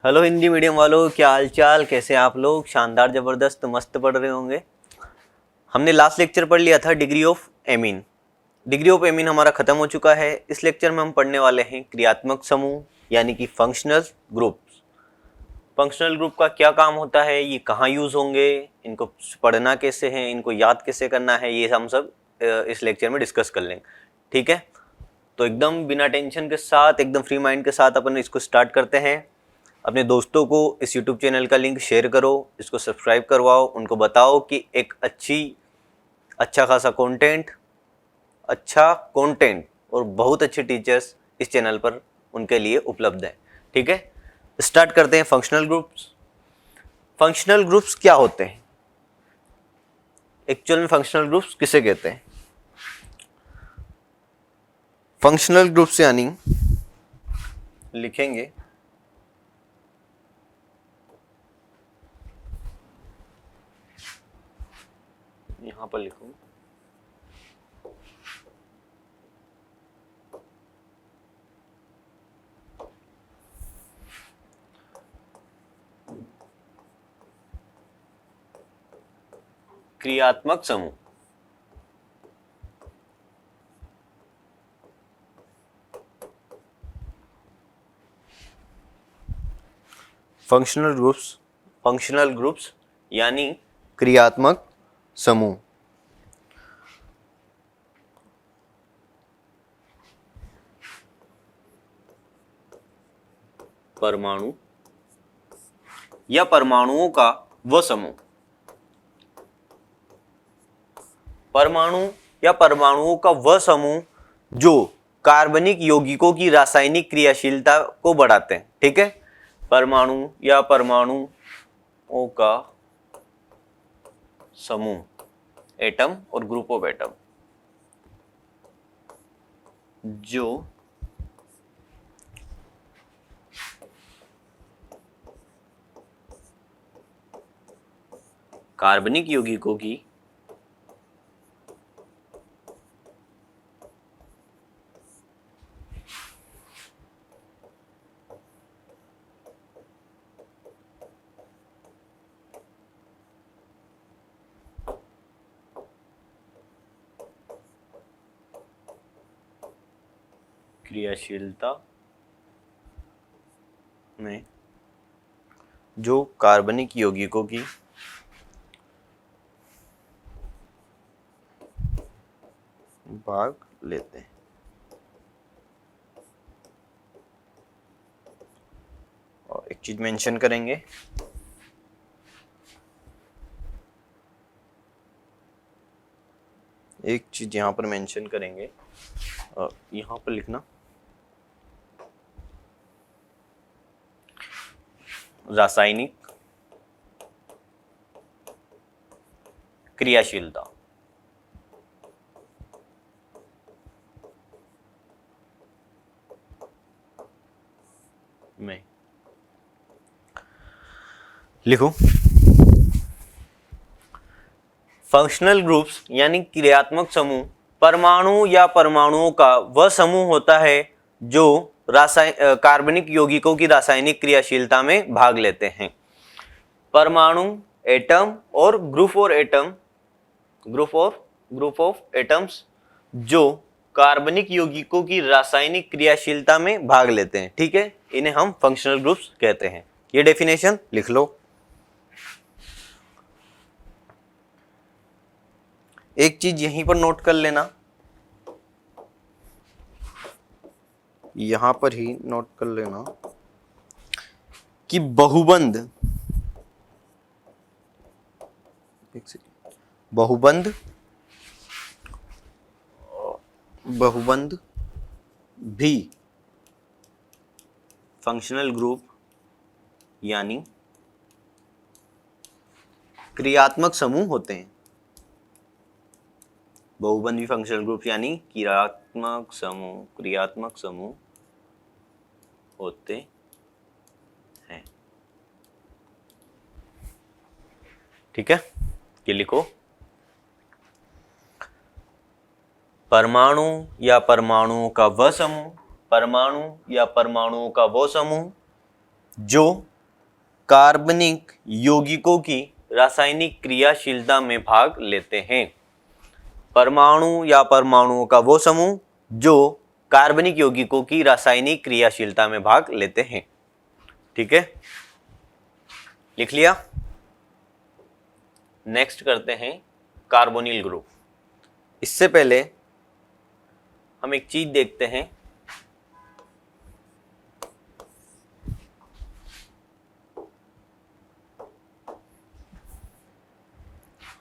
Hello Hindi medium वालों, क्या हाल चाल, कैसे आप लोग? शानदार, ज़बरदस्त, मस्त पढ़ रहे होंगे। हमने लास्ट लेक्चर पढ़ लिया था degree of amine. Degree of amine हमारा खत्म हो चुका है। इस लेक्चर में हम पढ़ने वाले हैं क्रियात्मक समूह यानी कि फंक्शनल ग्रुप्स। फंक्शनल ग्रुप का क्या काम होता है, ये कहाँ यूज़ होंगे, इनको पढ़ना कैसे है, इनको याद कैसे करना है, ये हम सब इस लेक्चर में डिस्कस कर लेंगे। ठीक है, तो एकदम बिना टेंशन के साथ, एकदम फ्री माइंड के साथ अपन इसको स्टार्ट करते हैं। अपने दोस्तों को इस YouTube चैनल का लिंक शेयर करो, इसको सब्सक्राइब करवाओ, उनको बताओ कि एक अच्छा खासा कंटेंट और बहुत अच्छे टीचर्स इस चैनल पर उनके लिए उपलब्ध है। ठीक है, स्टार्ट करते हैं। Functional groups. फंक्शनल ग्रुप्स क्या होते हैं? एक्चुअल में फंक्शनल ग्रुप्स किसे कहते हैं? फंक्शनल ग्रुप्स यानी लिखेंगे यहां पर लिखूंगा क्रियात्मक समूह। फंक्शनल ग्रुप्स यानी क्रियात्मक समूह। परमाणु या परमाणुओं का वह समूह। परमाणु या परमाणुओं का वह समूह जो कार्बनिक यौगिकों की रासायनिक क्रियाशीलता को बढ़ाते हैं। ठीक है, परमाणु या परमाणुओं का समूह, एटम और ग्रुप ऑफ एटम, जो कार्बनिक यौगिकों की क्रियाशीलता में जो कार्बनिक यौगिकों की भाग लेते हैं। और एक चीज मेंशन करेंगे, एक चीज यहां पर मेंशन करेंगे, यहां पर लिखना रासायनिक क्रियाशीलता। में लिखो फंक्शनल ग्रुप्स यानी क्रियात्मक समूह परमाणु या परमाणुओं का वह समूह होता है जो कार्बनिक यौगिकों की रासायनिक क्रियाशीलता में भाग लेते हैं। परमाणु, एटम और ग्रुप ऑफ एटम्स जो कार्बनिक यौगिकों की रासायनिक क्रियाशीलता में भाग लेते हैं। ठीक है, इन्हें हम फंक्शनल ग्रुप्स कहते हैं। ये डेफिनेशन लिख लो। एक चीज यहीं पर नोट कर लेना, यहां पर ही नोट कर लेना कि बहुबंध भी फंक्शनल ग्रुप यानी क्रियात्मक समूह होते हैं। बहुबंध भी फंक्शनल ग्रुप यानी क्रियात्मक समूह होते हैं। ठीक है, ये लिखो परमाणु या परमाणुओं का वह समूह जो कार्बनिक यौगिकों की रासायनिक क्रियाशीलता में भाग लेते हैं। परमाणु या परमाणुओं का वो समूह जो कार्बनिक यौगिकों की रासायनिक क्रियाशीलता में भाग लेते हैं। ठीक है, लिख लिया। नेक्स्ट करते हैं कार्बोनिल ग्रुप। इससे पहले हम एक चीज देखते हैं,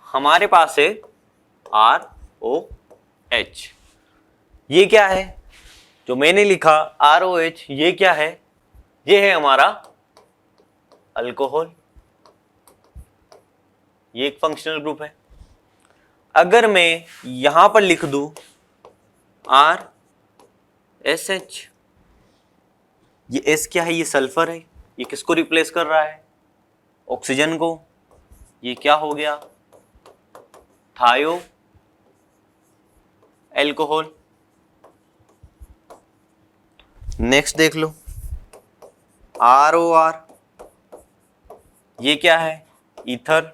हमारे पास है ROH। ये क्या है जो मैंने लिखा ROH, ये क्या है? ये है हमारा अल्कोहल। ये एक फंक्शनल ग्रुप है। अगर मैं यहां पर लिख दूं RSH, ये S क्या है? ये सल्फर है। ये किसको रिप्लेस कर रहा है? ऑक्सीजन को। ये क्या हो गया? थायो एल्कोहल। नेक्स्ट देख लो ROR, ये क्या है? ईथर।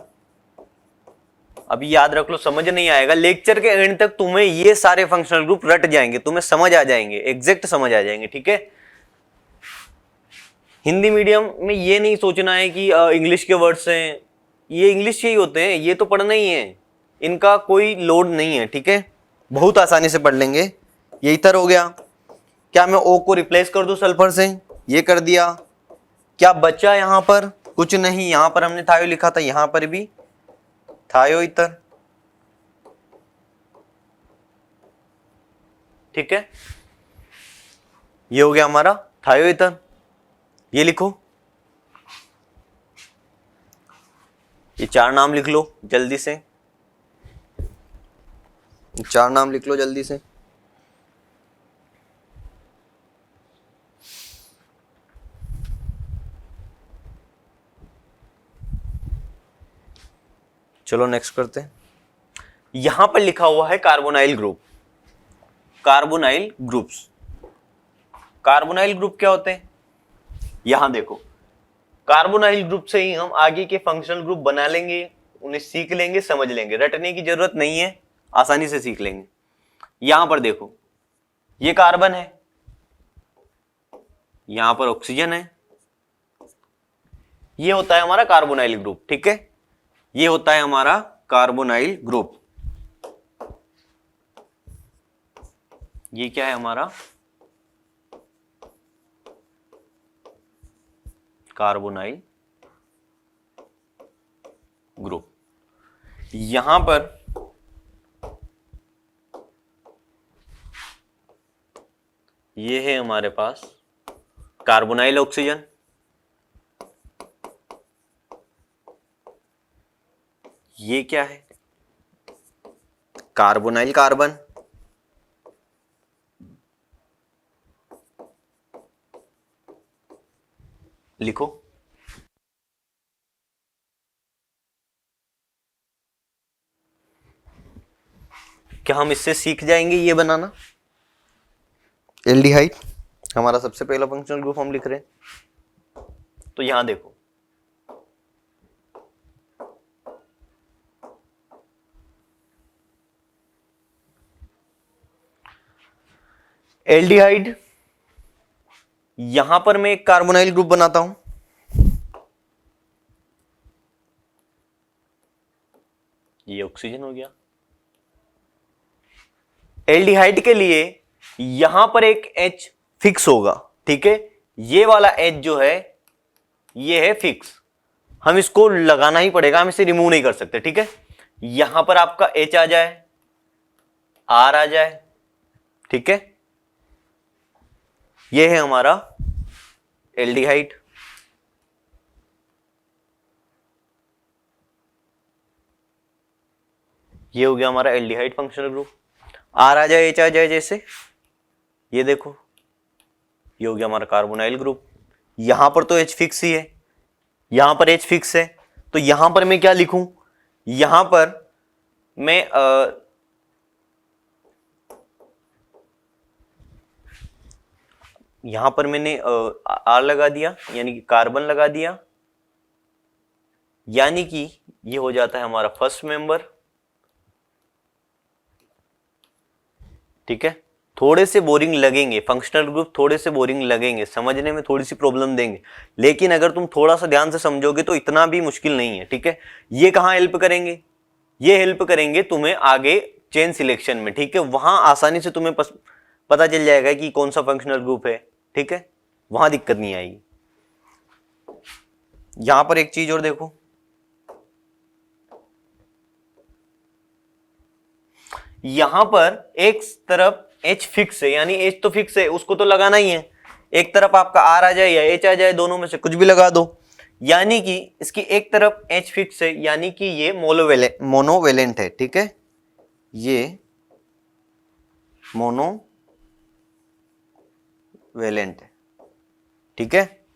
अभी याद रख लो, समझ नहीं आएगा, लेक्चर के एंड तक तुम्हें ये सारे फंक्शनल ग्रुप रट जाएंगे, तुम्हें समझ आ जाएंगे, एग्जैक्ट समझ आ जाएंगे। ठीक है, हिंदी मीडियम में ये नहीं सोचना है कि इंग्लिश के वर्ड्स हैं, ये इंग्लिश के ही होते हैं, ये तो पढ़ना ही है, इनका कोई लोड नहीं है। ठीक है, बहुत आसानी से पढ़ लेंगे। ये ईथर हो गया। क्या मैं O को रिप्लेस कर दूं सल्फर से? ये कर दिया। क्या बचा यहां पर? कुछ नहीं, यहां पर हमने थायो लिखा था, यहां पर भी थायो ईथर। ठीक है, ये हो गया हमारा थायो ईथर। ये लिखो, ये चार नाम लिख लो जल्दी से, चार नाम लिख लो जल्दी से। चलो नेक्स्ट करते हैं। यहां पर लिखा हुआ है carbonyl group. Carbonyl groups, carbonyl group क्या होते हैं? यहां देखो, कार्बोनाइल ग्रुप से ही हम आगे के फंक्शनल ग्रुप बना लेंगे, उन्हें सीख लेंगे, समझ लेंगे, रटने की जरूरत नहीं है, आसानी से सीख लेंगे। यहां पर देखो, ये कार्बन है, यहां पर ऑक्सीजन है, ये होता है हमारा कार्बोनाइल ग्रुप। ठीक है, ये होता है हमारा कार्बोनाइल ग्रुप। ये क्या है हमारा? Carbonyl group. यहां पर ये है हमारे पास कार्बोनाइल ऑक्सीजन, ये क्या है? Carbonyl carbon. लिखो, क्या हम इससे सीख जाएंगे ये बनाना? एल्डिहाइड हमारा सबसे पहला फंक्शनल ग्रुप हम लिख रहे हैं। तो यहां देखो, एल्डिहाइड, यहां पर मैं एक कार्बोनाइल ग्रुप बनाता हूं, ये ऑक्सीजन हो गया। एल्डिहाइड के लिए यहां पर एक H फिक्स होगा। ठीक है, ये वाला H जो है ये है फिक्स, हम इसको लगाना ही पड़ेगा, हम इसे रिमूव नहीं कर सकते। ठीक है, यहां पर आपका H आ जाए, R आ जाए। ठीक है, ये है हमारा एल्डिहाइड। ये हो गया हमारा एल्डिहाइड फंक्शनल ग्रुप। R आ जाए, H आ जाए, जैसे ये देखो, ये हो गया हमारा कार्बोनाइल ग्रुप। यहां पर तो H फिक्स ही है, यहां पर H फिक्स है, तो यहां पर मैं क्या लिखूं? यहां पर मैं यहां पर मैंने R लगा दिया, यानी कि कार्बन लगा दिया, यानी कि ये हो जाता है हमारा फर्स्ट मेंबर। ठीक है, थोड़े से बोरिंग लगेंगे, फंक्शनल ग्रुप थोड़े से बोरिंग लगेंगे, समझने में थोड़ी सी प्रॉब्लम देंगे, लेकिन अगर तुम थोड़ा सा ध्यान से समझोगे तो इतना भी मुश्किल नहीं है। ठीक है, ये कहाँ हेल्प करेंगे, ये हेल्प करेंगे तुम्हें आगे चेन सिलेक्शन में। ठीक है, वहां आसानी से तुम्हें पता चल जाएगा कि कौन सा फंक्शनल ग्रुप है। ठीक है, वहां दिक्कत नहीं आएगी। यहां पर एक चीज और देखो, यहां पर एक तरफ H फिक्स है, यानी H तो फिक्स है, उसको तो लगाना ही है। एक तरफ आपका R आ जाए या H आ जाए, दोनों में से कुछ भी लगा दो। यानी कि इसकी एक तरफ H फिक्स है, यानी कि ये मोनोवेलेंट है। ठीक है, ये मोनोवेलेंट है। ठीक है,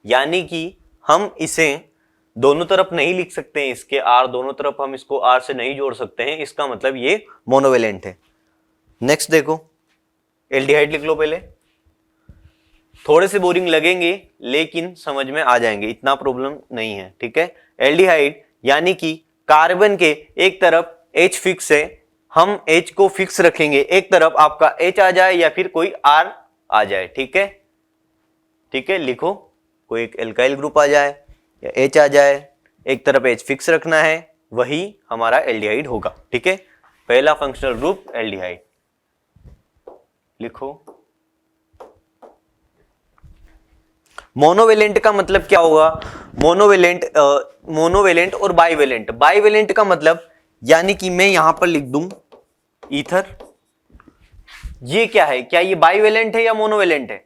यानी कि हम इसे दोनों तरफ नहीं लिख सकते हैं, इसके R दोनों तरफ हम इसको R से नहीं जोड़ सकते हैं, इसका मतलब ये मोनोवेलेंट है। नेक्स्ट देखो, एल्डिहाइड लिख लो पहले। थोड़े से बोरिंग लगेंगे लेकिन समझ में आ जाएंगे, इतना प्रॉब्लम नहीं है। ठीक है, एल्डिहाइड यानी कि कार्बन के एक तरफ H फिक्स है, हम H को फिक्स रखेंगे, एक तरफ आपका H आ जाए या फिर कोई R आ जाए। ठीक है, ठीक है, लिखो, कोई एक एल्काइल ग्रुप आ जाए या H आ जाए, एक तरफ H फिक्स रखना है, वही हमारा एल्डिहाइड होगा। ठीक है, पहला फंक्शनल ग्रुप एल्डिहाइड लिखो। मोनोवेलेंट का मतलब क्या होगा, मोनोवेलेंट और बाइवेलेंट। बाइवेलेंट का मतलब यानी कि मैं यहां पर लिख दूं ईथर, ये क्या है, क्या ये बाइवेलेंट है या मोनोवेलेंट है,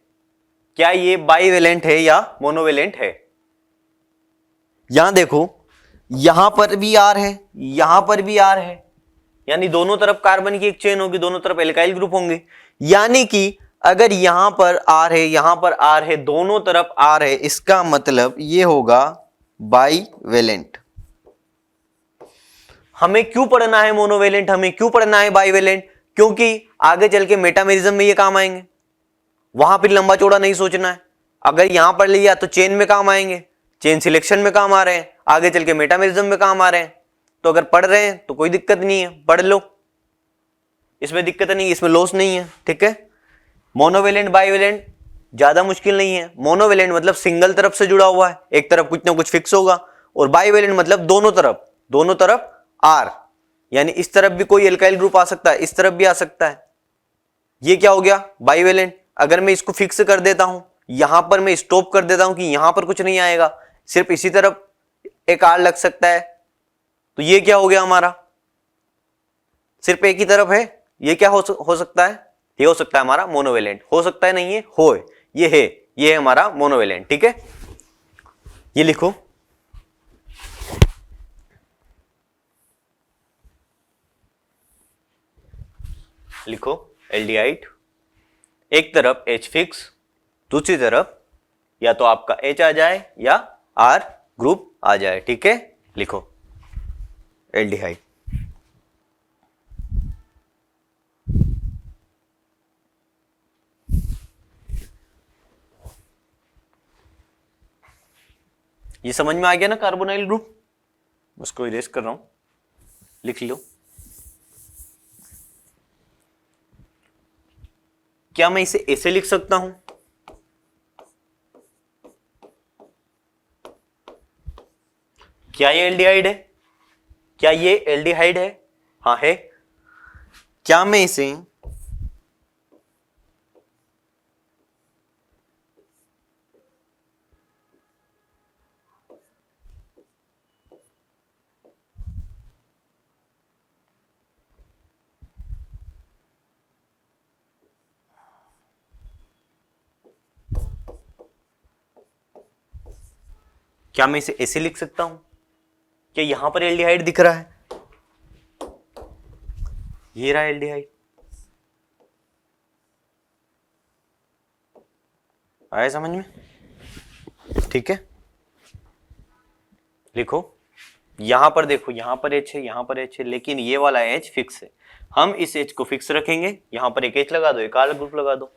क्या ये बाइवेलेंट है या मोनोवेलेंट है। यहां देखो, यहां पर भी R है, यहां पर भी R है, यानी दोनों तरफ कार्बन की एक चेन होगी, दोनों तरफ एल्काइल ग्रुप होंगे। यानी कि अगर यहां पर R है, यहां पर R है, दोनों तरफ R है, इसका मतलब ये होगा बाइवेलेंट। हमें क्यों पढ़ना है मोनोवेलेंट, हमें क्यों पढ़ना है बाइवेलेंट, क्योंकि आगे चल के मेटामेरिज्म में ये काम आएंगे, वहां फिर लंबा चौड़ा नहीं सोचना है। अगर यहां पढ़ लिया तो चेन में काम आएंगे, चेन सिलेक्शन में काम आ रहे हैं, आगे चल के मेटामेरिज्म में काम आ रहे हैं। तो अगर पढ़ रहे हैं तो कोई दिक्कत नहीं है, पढ़ लो, इसमें दिक्कत नहीं, इसमें लॉस नहीं है। ठीक है, मोनोवेलेंट बाइवेलेंट ज्यादा मुश्किल नहीं है। मोनोवेलेंट मतलब सिंगल तरफ से जुड़ा हुआ है, एक तरफ कुछ ना कुछ फिक्स होगा, और बाइवेलेंट मतलब दोनों तरफ R, यानी इस तरफ भी कोई एल्काइल ग्रुप आ सकता है, इस तरफ भी आ सकता है। ये क्या हो गया, बाइवेलेंट। अगर मैं इसको फिक्स कर देता हूं, यहां पर मैं स्टॉप कर देता हूं कि यहां पर कुछ नहीं आएगा, सिर्फ इसी तरफ एक R लग सकता है, तो ये क्या हो गया हमारा, सिर्फ एक ही तरफ है, ये क्या हो सकता है, ये हो सकता है हमारा मोनोवेलेंट। हो सकता है नहीं है, ये है, ये है हमारा मोनोवेलेंट। ठीक है, ये लिखो, लिखो एल्डिहाइड, एक तरफ H फिक्स, दूसरी तरफ या तो आपका H आ जाए या R ग्रुप आ जाए। ठीक है, लिखो एल्डिहाइड। ये समझ में आ गया ना कार्बोनाइल ग्रुप, उसको इरेज कर रहा हूं, लिख लो। क्या मैं इसे ऐसे लिख सकता हूं, क्या ये एल्डिहाइड है, क्या ये एल्डिहाइड है, हाँ है। क्या मैं इसे क्या मैं इसे ऐसे लिख सकता हूं, क्या यहां पर एल्डिहाइड दिख रहा है, ये रहा एल्डिहाइड, आया समझ में। ठीक है, लिखो, यहां पर देखो, यहां पर H है, यहां पर H है, लेकिन ये वाला H फिक्स है, हम इस H को फिक्स रखेंगे, यहां पर एक H लगा दो, एक R ग्रुप लगा दो,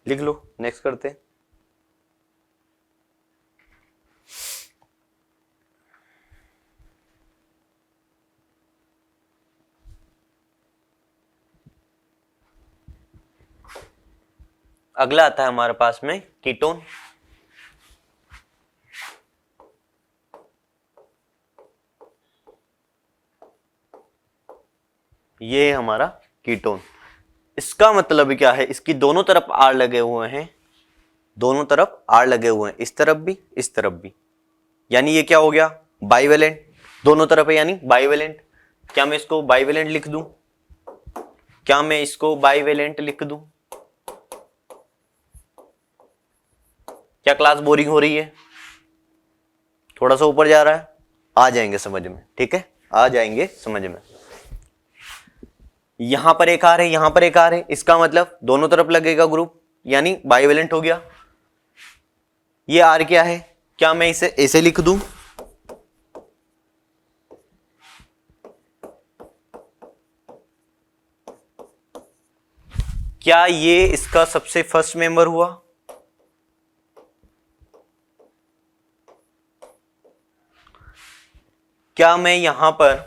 लिख लो। नेक्स्ट करते हैं, अगला आता है हमारे पास में कीटोन। ये हमारा कीटोन। इसका मतलब क्या है, इसकी दोनों तरफ आर लगे हुए हैं, दोनों तरफ आर लगे हुए हैं, इस तरफ भी इस तरफ भी, यानी ये क्या हो गया, बाइवेलेंट। दोनों तरफ है यानी बाइवेलेंट। क्या मैं इसको बाइवेलेंट लिख दूं? क्या मैं इसको बाइवेलेंट लिख दूं? क्या क्लास बोरिंग हो रही है? थोड़ा सा ऊपर जा रहा है? आ जाएंगे समझ में, ठीक है, आ जाएंगे समझ में। यहां पर एक आर है, यहां पर एक आर है, इसका मतलब दोनों तरफ लगेगा ग्रुप, यानी बाइवेलेंट हो गया। ये आर क्या है? क्या मैं इसे ऐसे लिख दूं? क्या ये इसका सबसे फर्स्ट मेंबर हुआ? क्या मैं यहां पर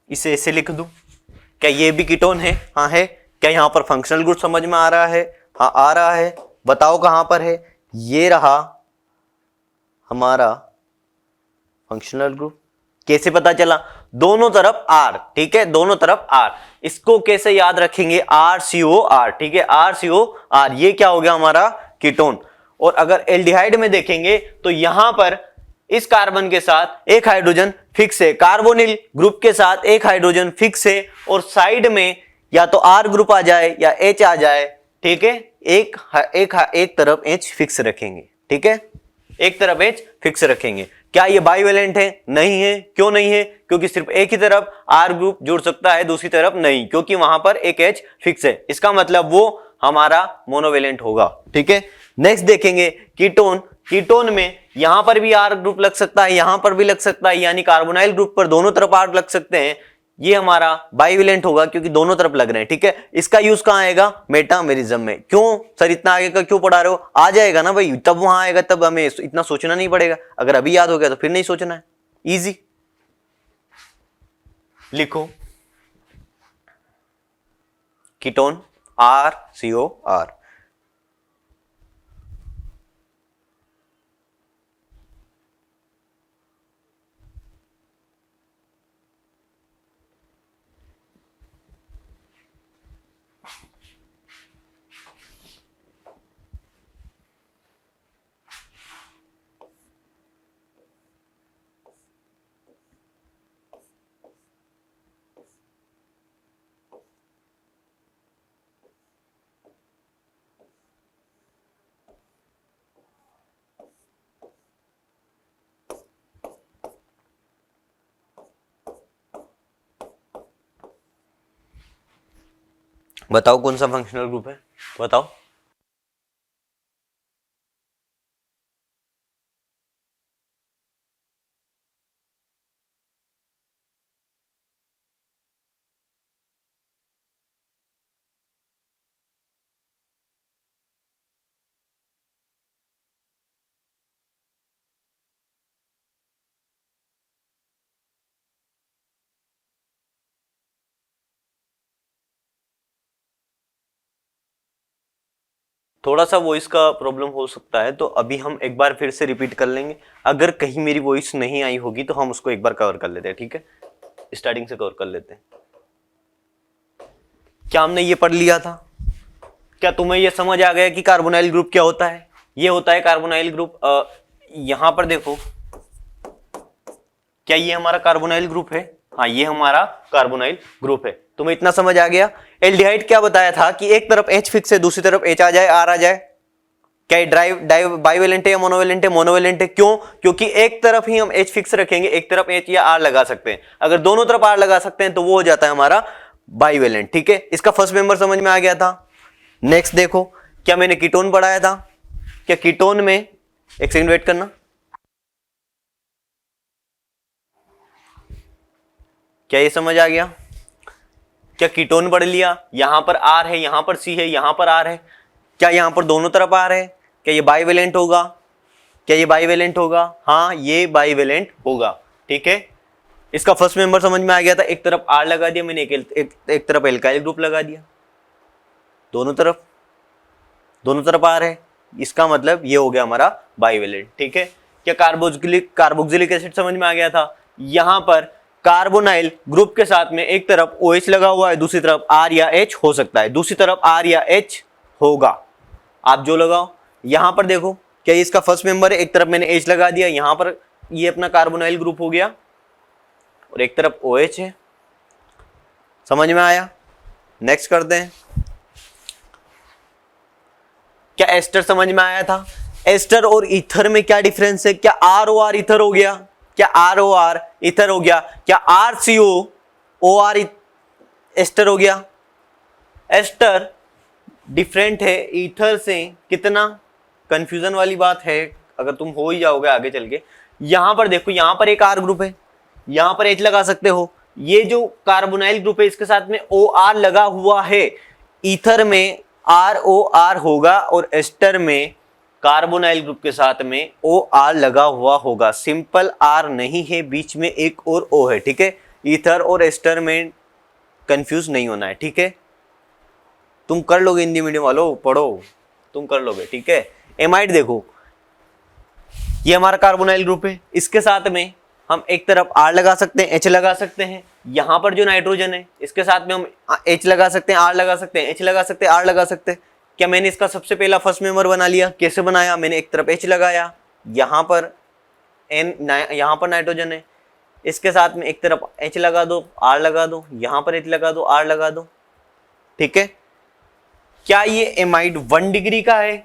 इसे ऐसे लिख दूं? क्या ये भी कीटोन है? हाँ है। क्या यहां पर फंक्शनल ग्रुप समझ में आ रहा है? हाँ आ रहा है। बताओ कहां पर है? ये रहा हमारा फंक्शनल ग्रुप। कैसे पता चला? दोनों तरफ आर, ठीक है, दोनों तरफ आर। इसको कैसे याद रखेंगे? आर सी ओ आर, ठीक है, आर सी ओ आर। ये क्या हो गया हमारा? कीटोन। और अगर एल्डिहाइड में देखेंगे तो यहां पर इस कार्बन के साथ एक हाइड्रोजन फिक्स है, कार्बोनिल ग्रुप के साथ एक हाइड्रोजन फिक्स है, और साइड में या तो आर ग्रुप आ जाए या एच आ जाए, ठीक है, एक तरफ एच फिक्स रखेंगे, ठीक है, एक तरफ एच फिक्स रखेंगे। क्या ये बाइवेलेंट है? नहीं है। क्यों नहीं है? क्योंकि सिर्फ एक ही तरफ आर ग्रुप जुड़ सकता है, दूसरी तरफ नहीं, क्योंकि वहां पर एक एच फिक्स है। इसका मतलब वो हमारा मोनोवेलेंट होगा, ठीक है। नेक्स्ट देखेंगे कीटोन। कीटोन में यहां पर भी आर ग्रुप लग सकता है, यहां पर भी लग सकता है, यानी कार्बोनाइल ग्रुप पर दोनों तरफ आर लग सकते हैं। ये हमारा बाइवेलेंट होगा क्योंकि दोनों तरफ लग रहे हैं, ठीक है। इसका यूज कहां आएगा? मेटामेरिज्म में। क्यों सर इतना आगे का क्यों पढ़ा रहे हो? आ जाएगा ना भाई, तब वहां आएगा, तब हमें इतना सोचना नहीं पड़ेगा। अगर अभी याद हो गया तो फिर नहीं सोचना है, इजी। लिखो कीटोन RCOR। बताओ कौन सा फंक्शनल ग्रुप है? बताओ। थोड़ा सा वॉइस का प्रॉब्लम हो सकता है, तो अभी हम एक बार फिर से रिपीट कर लेंगे। अगर कहीं मेरी वॉइस नहीं आई होगी तो हम उसको एक बार कवर कर लेते हैं, ठीक है, स्टार्टिंग से कवर कर लेते हैं। क्या हमने ये पढ़ लिया था? क्या तुम्हें ये समझ आ गया कि कार्बोनाइल ग्रुप क्या होता है? ये होता है कार्बोनाइल ग्रुप। यहां पर देखो, क्या ये हमारा कार्बोनाइल ग्रुप है? हाँ ये हमारा कार्बोनाइल ग्रुप है। तुम्हें इतना समझ आ गया? एल्डिहाइड क्या बताया था कि एक तरफ H फिक्स है, दूसरी तरफ H आ जाए, R आ जाए। क्या ये बाइवेलेंट है या मोनोवेलेंट है? मोनोवेलेंट है। क्यों? क्योंकि एक तरफ ही हम H फिक्स रखेंगे, एक तरफ H या R लगा सकते हैं। अगर दोनों तरफ R लगा सकते हैं तो वो हो जाता है हमारा बाइवेलेंट, ठीक है। इसका फर्स्ट मेंबर समझ में आ गया था। नेक्स्ट देखो, क्या मैंने कीटोन पढ़ाया था? क्या कीटोन में, एक सेकंड वेट करना, क्या ये समझ आ गया? क्या कीटोन पढ़ लिया? यहां पर R है, यहां पर C है, यहां पर R है। क्या यहां पर दोनों तरफ R है? क्या ये बाइवेलेंट होगा? क्या ये बाईवेलेंट होगा? हाँ ये बाईवेलेंट होगा, ठीक है। इसका फर्स्ट मेंबर समझ में आ गया था, एक तरफ R लगा दिया मैंने, एक तरफ एल्काइल ग्रुप लगा दिया, दोनों तरफ R है, इसका मतलब ये हो गया हमारा बाईवेलेंट, ठीक है। क्या कार्बोक्सिलिक एसिड समझ में आ गया था? यहां पर कार्बोनाइल ग्रुप के साथ में एक तरफ OH लगा हुआ है, दूसरी तरफ R या H हो सकता है, दूसरी तरफ R या H होगा, आप जो लगाओ। यहां पर देखो क्या ये इसका फर्स्ट मेंबर है, एक तरफ मैंने H लगा दिया, यहां पर ये अपना कार्बोनाइल ग्रुप हो गया और एक तरफ OH है, समझ में आया? नेक्स्ट करते हैं। क्या एस्टर समझ में आया था? एस्टर और ईथर में क्या डिफरेंस है? क्या ROR ईथर हो गया? क्या ROR ईथर हो गया? क्या RCOOR एस्टर हो गया? एस्टर डिफरेंट है ईथर से, कितना कंफ्यूजन वाली बात है, अगर तुम हो ही जाओगे आगे चल के। यहां पर देखो, यहां पर एक R ग्रुप है, यहां पर H लगा सकते हो, ये जो कार्बोनाइल ग्रुप है इसके साथ में OR लगा हुआ है, ईथर में ROR होगा और एस्टर में कार्बोनाइल ग्रुप के साथ में OR लगा हुआ होगा। सिंपल R नहीं है, बीच में एक और O है, ठीक है। ईथर और एस्टर में कंफ्यूज नहीं होना है, ठीक है। तुम कर लोगे, हिंदी मीडियम वालों पढ़ो, तुम कर लोगे, ठीक है। एमाइड देखो, ये हमारा कार्बोनाइल ग्रुप है, इसके साथ में हम एक तरफ R लगा सकते हैं, H लगा सकते हैं, यहां पर जो नाइट्रोजन है इसके साथ में हम H लगा सकते हैं, R लगा सकते हैं, H लगा सकते हैं, R लगा सकते हैं। क्या मैंने इसका सबसे पहला फर्स्ट मेंबर बना लिया? कैसे बनाया? मैंने एक तरफ H लगाया, यहां पर यहां पर नाइट्रोजन है, इसके साथ में एक तरफ H लगा दो, R लगा दो, यहां पर H लगा दो, R लगा दो, ठीक है। क्या ये एमाइड 1 डिग्री का है?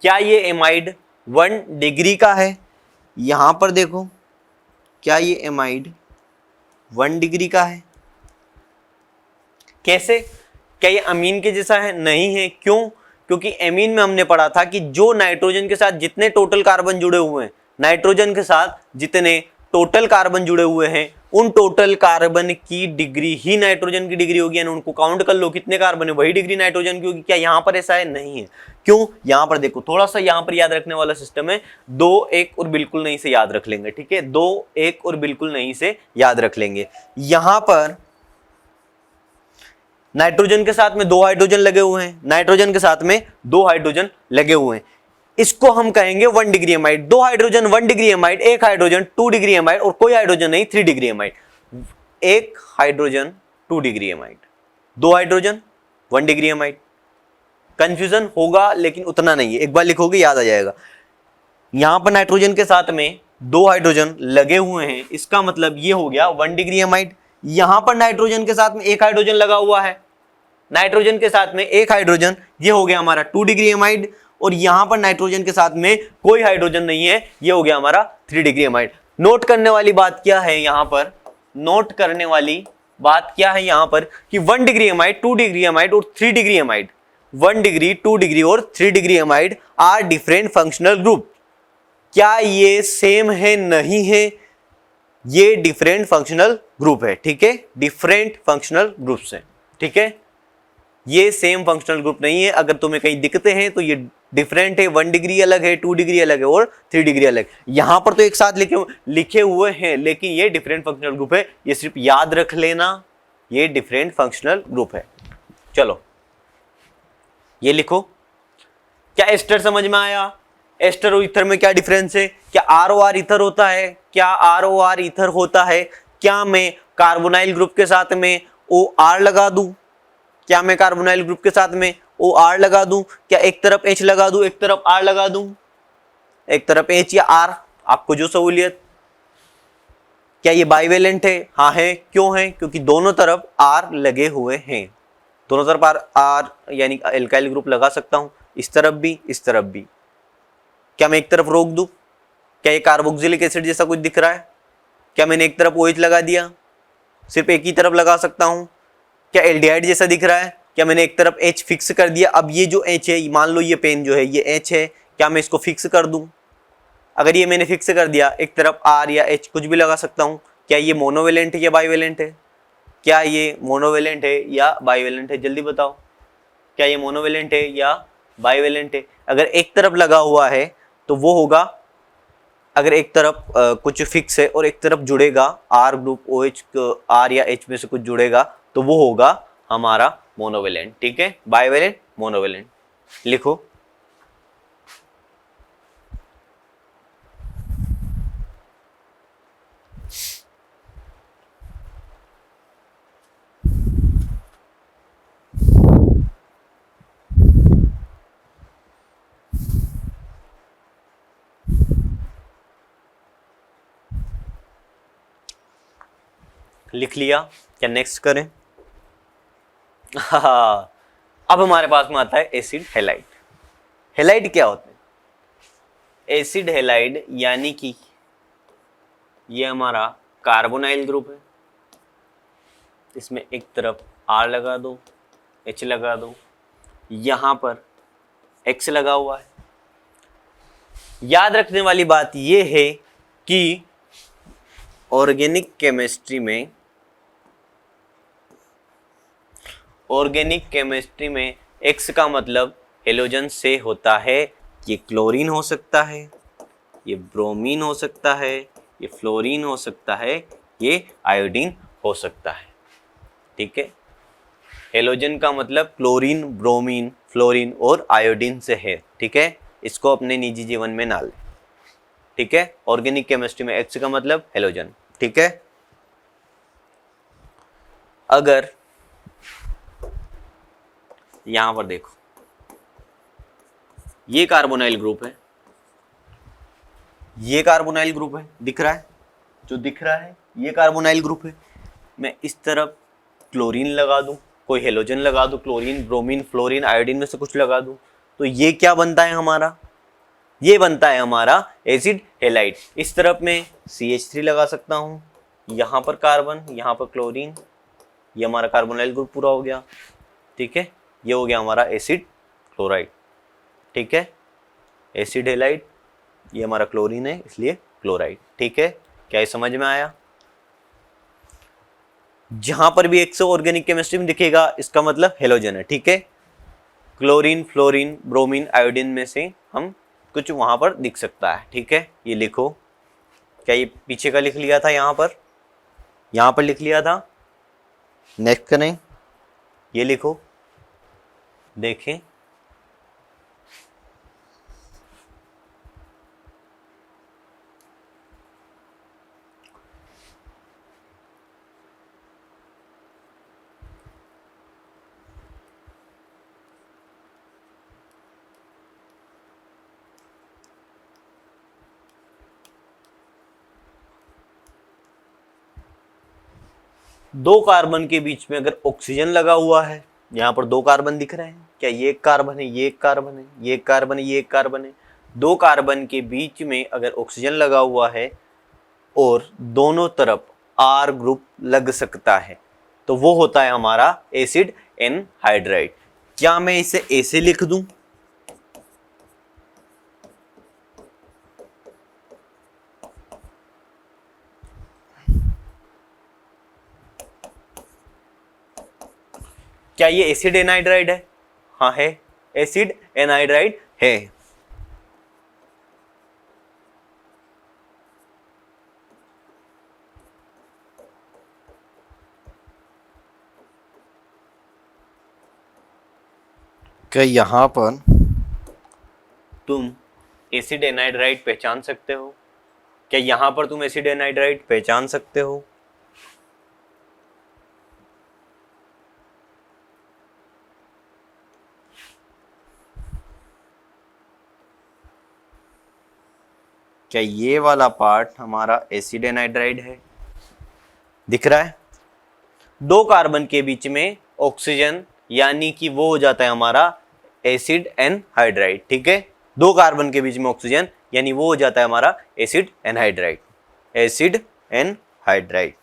क्या ये एमाइड 1 डिग्री का है? यहां पर देखो, क्या ये एमाइड 1 डिग्री का है? कैसे? क्या ये अमीन के जैसा है? नहीं है। क्यों? क्योंकि एमीन में हमने पढ़ा था कि जो नाइट्रोजन के साथ जितने टोटल कार्बन जुड़े हुए हैं, नाइट्रोजन के साथ जितने टोटल कार्बन जुड़े हुए हैं, उन टोटल कार्बन की डिग्री ही नाइट्रोजन की डिग्री होगी, यानी उनको काउंट कर लो कितने कार्बन है, वही डिग्री नाइट्रोजन की होगी। क्या यहां पर ऐसा है? नहीं है। क्यों? यहां पर देखो, थोड़ा सा यहां पर याद रखने वाला सिस्टम है, 2 1 और बिल्कुल नहीं से याद रख लेंगे, ठीक है। 2 1 और बिल्कुल नहीं से याद रख लेंगे। यहां पर नाइट्रोजन के साथ में 2 हाइड्रोजन लगे हुए हैं, नाइट्रोजन के साथ में 2 हाइड्रोजन लगे हुए हैं, इसको हम कहेंगे 1 degree amide. 2 hydrogen 1 degree amide, 1 hydrogen 2 degree amide और कोई हाइड्रोजन नहीं 3 degree amide. 1 hydrogen 2 degree amide, 2 hydrogen 1 degree amide. Confusion होगा लेकिन उतना नहीं है, एक बार लिखोगे याद आ जाएगा। यहां पर नाइट्रोजन के साथ में 2 हाइड्रोजन लगे हुए हैं, इसका मतलब ये हो गया 1 डिग्री एमाइड। यहां पर नाइट्रोजन के साथ में 1 हाइड्रोजन लगा हुआ है, नाइट्रोजन के साथ में 1 हाइड्रोजन, ये हो गया हमारा 2 डिग्री एमाइड। और यहां पर नाइट्रोजन के साथ में कोई हाइड्रोजन नहीं है, ये हो गया हमारा 3 डिग्री एमाइड। नोट करने वाली बात क्या है यहां पर? नोट करने वाली बात क्या है यहां पर कि 1 डिग्री एमाइड, 2 डिग्री एमाइड और 3 डिग्री एमाइड, 1 डिग्री, 2 डिग्री और 3 degree amide are different functional group. क्या ये सेम है? नहीं है, ये डिफरेंट फंक्शनल ग्रुप है, ठीक है। डिफरेंट फंक्शनल ग्रुप्स हैं, ठीक है। ये सेम फंक्शनल ग्रुप नहीं है। अगर तुम्हें कहीं दिखते हैं तो ये डिफरेंट है, 1 डिग्री अलग है, 2 डिग्री अलग है और 3 डिग्री अलग। यहां पर तो एक साथ लिखे हुए हैं, लेकिन ये डिफरेंट फंक्शनल ग्रुप है, ये सिर्फ याद रख लेना, ये डिफरेंट फंक्शनल ग्रुप है। चलो ये लिखो। क्या एस्टर समझ में आया? एस्टर और ईथर में क्या डिफरेंस है? क्या ROR ईथर होता है? क्या ROR ईथर होता है? क्या मैं कार्बोनाइल ग्रुप के साथ में OR लगा दूं? क्या मैं कार्बोनाइल ग्रुप के साथ में OR लगा दूं? क्या एक तरफ H लगा दूं, एक तरफ R लगा दूं? एक तरफ H या R, आपको जो सहूलियत। क्या ये बाइवेलेंट है? हाँ है। क्यों है? क्योंकि दोनों तरफ R लगे हुए हैं, दोनों तरफ R यानी एल्काइल ग्रुप लगा सकता हूं, इस तरफ भी, इस तरफ भी। क्या मैं एक तरफ रोक दूं? क्या ये कार्बोक्सिलिक एसिड जैसा कुछ दिख रहा है? क्या मैंने एक तरफ OH लगा दिया, सिर्फ एक ही तरफ लगा सकता हूं? क्या एल्डिहाइड जैसा दिख रहा है? क्या मैंने एक तरफ H फिक्स कर दिया? अब ये जो H है, मान लो ये पेन जो है ये H है, क्या मैं इसको फिक्स कर दूं? अगर ये मैंने फिक्स कर दिया, एक तरफ R या H कुछ भी लगा सकता हूं। क्या ये मोनोवेलेंट है या बाइवेलेंट है? क्या ये मोनोवेलेंट है या बाइवेलेंट है? जल्दी बताओ, क्या ये मोनोवेलेंट है या बाइवेलेंट है? अगर एक तरफ लगा हुआ है तो वो होगा अगर एक तरफ कुछ फिक्स है और एक तरफ जुड़ेगा, R group O H, R या एच में से कुछ जुड़ेगा, तो वो होगा हमारा मोनोवेलेंट। ठीक है, बाइवेलेंट, मोनोवेलेंट। लिखो, लिख लिया, क्या नेक्स्ट करें? हाँ, अब हमारे पास में आता है एसिड हेलाइड। हेलाइड क्या होते हैं? एसिड हेलाइड यानी कि ये हमारा कार्बोनाइल ग्रुप है, इसमें एक तरफ आर लगा दो, एच लगा दो, यहां पर एक्स लगा हुआ है। याद रखने वाली बात यह है कि ऑर्गेनिक केमिस्ट्री में एक्स का मतलब हेलोजन से होता है। ये क्लोरीन हो सकता है, ये ब्रोमीन हो सकता है, ये फ्लोरीन हो सकता है, ये आयोडीन हो सकता है। ठीक है, हेलोजन का मतलब क्लोरीन, ब्रोमीन, फ्लोरीन और आयोडीन से है। ठीक है, इसको अपने निजी जीवन में ना लें। ठीक है, ऑर्गेनिक केमिस्ट्री में एक्स का मतलब हेलोजन। ठीक है, अगर यहां पर देखो, ये कार्बोनाइल ग्रुप है, ये कार्बोनाइल ग्रुप है, दिख रहा है? जो दिख रहा है ये कार्बोनाइल ग्रुप है। मैं इस तरफ क्लोरीन लगा दूं, कोई हेलोजन लगा दूं, क्लोरीन, ब्रोमीन, फ्लोरीन, आयोडीन में से कुछ लगा दूं, तो ये क्या बनता है हमारा? ये बनता है हमारा एसिड हेलाइड। इस तरफ में CH3 लगा सकता हूं, यहां पर कार्बन, यहां पर क्लोरीन, ये हमारा कार्बोनाइल ग्रुप पूरा हो गया। ठीक है, ये हो गया हमारा एसिड क्लोराइड। ठीक है, एसिड हेलाइड, ये हमारा क्लोरीन है इसलिए क्लोराइड। ठीक है, क्या ये समझ में आया? जहां पर भी एक्स ऑर्गेनिक केमिस्ट्री में दिखेगा इसका मतलब हेलोजन है। ठीक है, क्लोरीन, फ्लोरीन, ब्रोमीन, आयोडीन में से हम कुछ वहां पर दिख सकता है। ठीक है, ये लिखो, क्या ये पीछे का लिख लिया था? यहां पर लिख लिया था। नेक्स्ट करें, ये लिखो, देखें, दो कार्बन के बीच में अगर ऑक्सीजन लगा हुआ है, यहाँ पर दो कार्बन दिख रहे हैं, क्या ये एक कार्बन है, ये एक कार्बन है, ये एक कार्बन है, ये एक कार्बन है। दो कार्बन के बीच में अगर ऑक्सीजन लगा हुआ है और दोनों तरफ आर ग्रुप लग सकता है, तो वो होता है हमारा एसिड एनहाइड्राइड। क्या मैं इसे ऐसे लिख दूं? क्या ये एसिड एनहाइड्राइड है? हाँ है, एसिड एनहाइड्राइड है। क्या यहां पर तुम एसिड एनहाइड्राइड पहचान सकते हो? क्या यहां पर तुम एसिड एनहाइड्राइड पहचान सकते हो? क्या ये वाला पार्ट हमारा एसिड एनहाइड्राइड है? दिख रहा है? दो कार्बन के बीच में ऑक्सीजन, यानी कि वो हो जाता है हमारा एसिड एनहाइड्राइड। ठीक है, दो कार्बन के बीच में ऑक्सीजन यानी वो हो जाता है हमारा acid anhydride. Acid anhydride.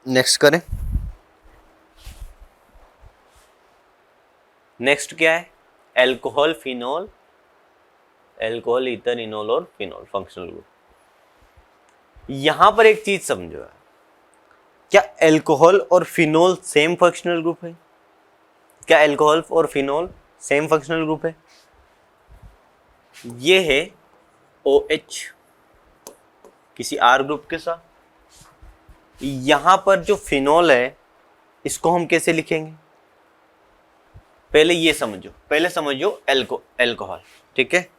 Next करें। नेक्स्ट क्या है? Alcohol, phenol, alcohol, ether, enol और फिनोल, फंक्शनल ग्रुप। यहां पर एक चीज समझो, क्या अल्कोहल और फिनोल सेम फंक्शनल ग्रुप है? क्या अल्कोहल और फिनोल सेम फंक्शनल ग्रुप है? ये है OH किसी R ग्रुप के साथ। यहां पर जो फिनोल है इसको हम कैसे लिखेंगे? पहले ये समझो, पहले समझो अल्कोहल, ठीक है।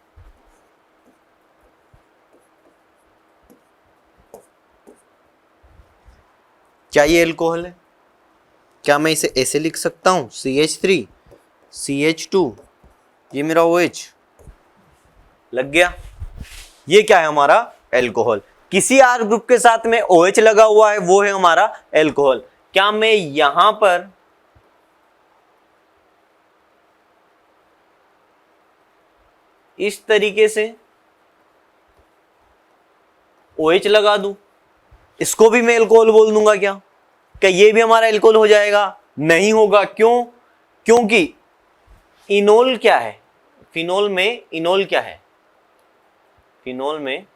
क्या ये अल्कोहल है? क्या मैं इसे ऐसे लिख सकता हूं CH3 CH2, ये मेरा OH लग गया। ये क्या है? हमारा अल्कोहल। किसी R ग्रुप के साथ में OH लगा हुआ है, वो है हमारा अल्कोहल। क्या मैं यहां पर इस तरीके से OH लगा दूं, इसको भी मैं अल्कोहल बोल दूंगा क्या? क्या ये भी हमारा अल्कोहल हो जाएगा? नहीं होगा। क्यों? क्योंकि इनोल क्या है? फिनोल में इनोल क्या है? फिनोल में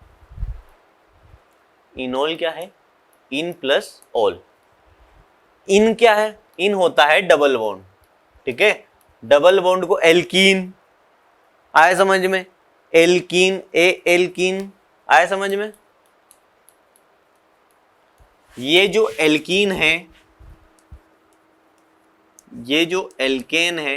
इनोल क्या है? In plus all. इन क्या है? इन होता है डबल बॉन्ड, ठीक है। डबल बॉन्ड को एल्कीन, आया समझ में? एल्कीन, एल्कीन, आया समझ में? ये जो एल्कीन है, ये जो एल्केन है,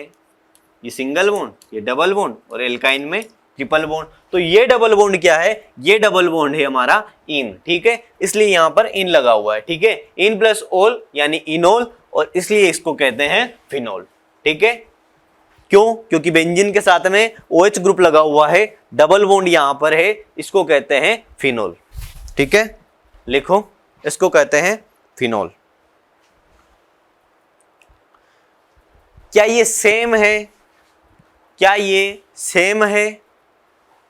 ये सिंगल बॉन्ड, ये डबल बॉन्ड, और एल्काइन में ट्रिपल बॉन्ड। तो ये डबल बॉन्ड क्या है? ये डबल बॉन्ड है हमारा इन, ठीक है। इसलिए यहां पर इन लगा हुआ है, ठीक है। इन प्लस ओल यानी इनोल, और इसलिए इसको कहते हैं फिनोल, ठीक है। क्यों? क्योंकि बेंजीन के साथ में OH ग्रुप लगा हुआ है, डबल बॉन्ड यहां पर है, इसको कहते हैं फिनोल, ठीक है। लिखो, इसको कहते हैं फिनोल। क्या ये सेम है? क्या ये सेम है?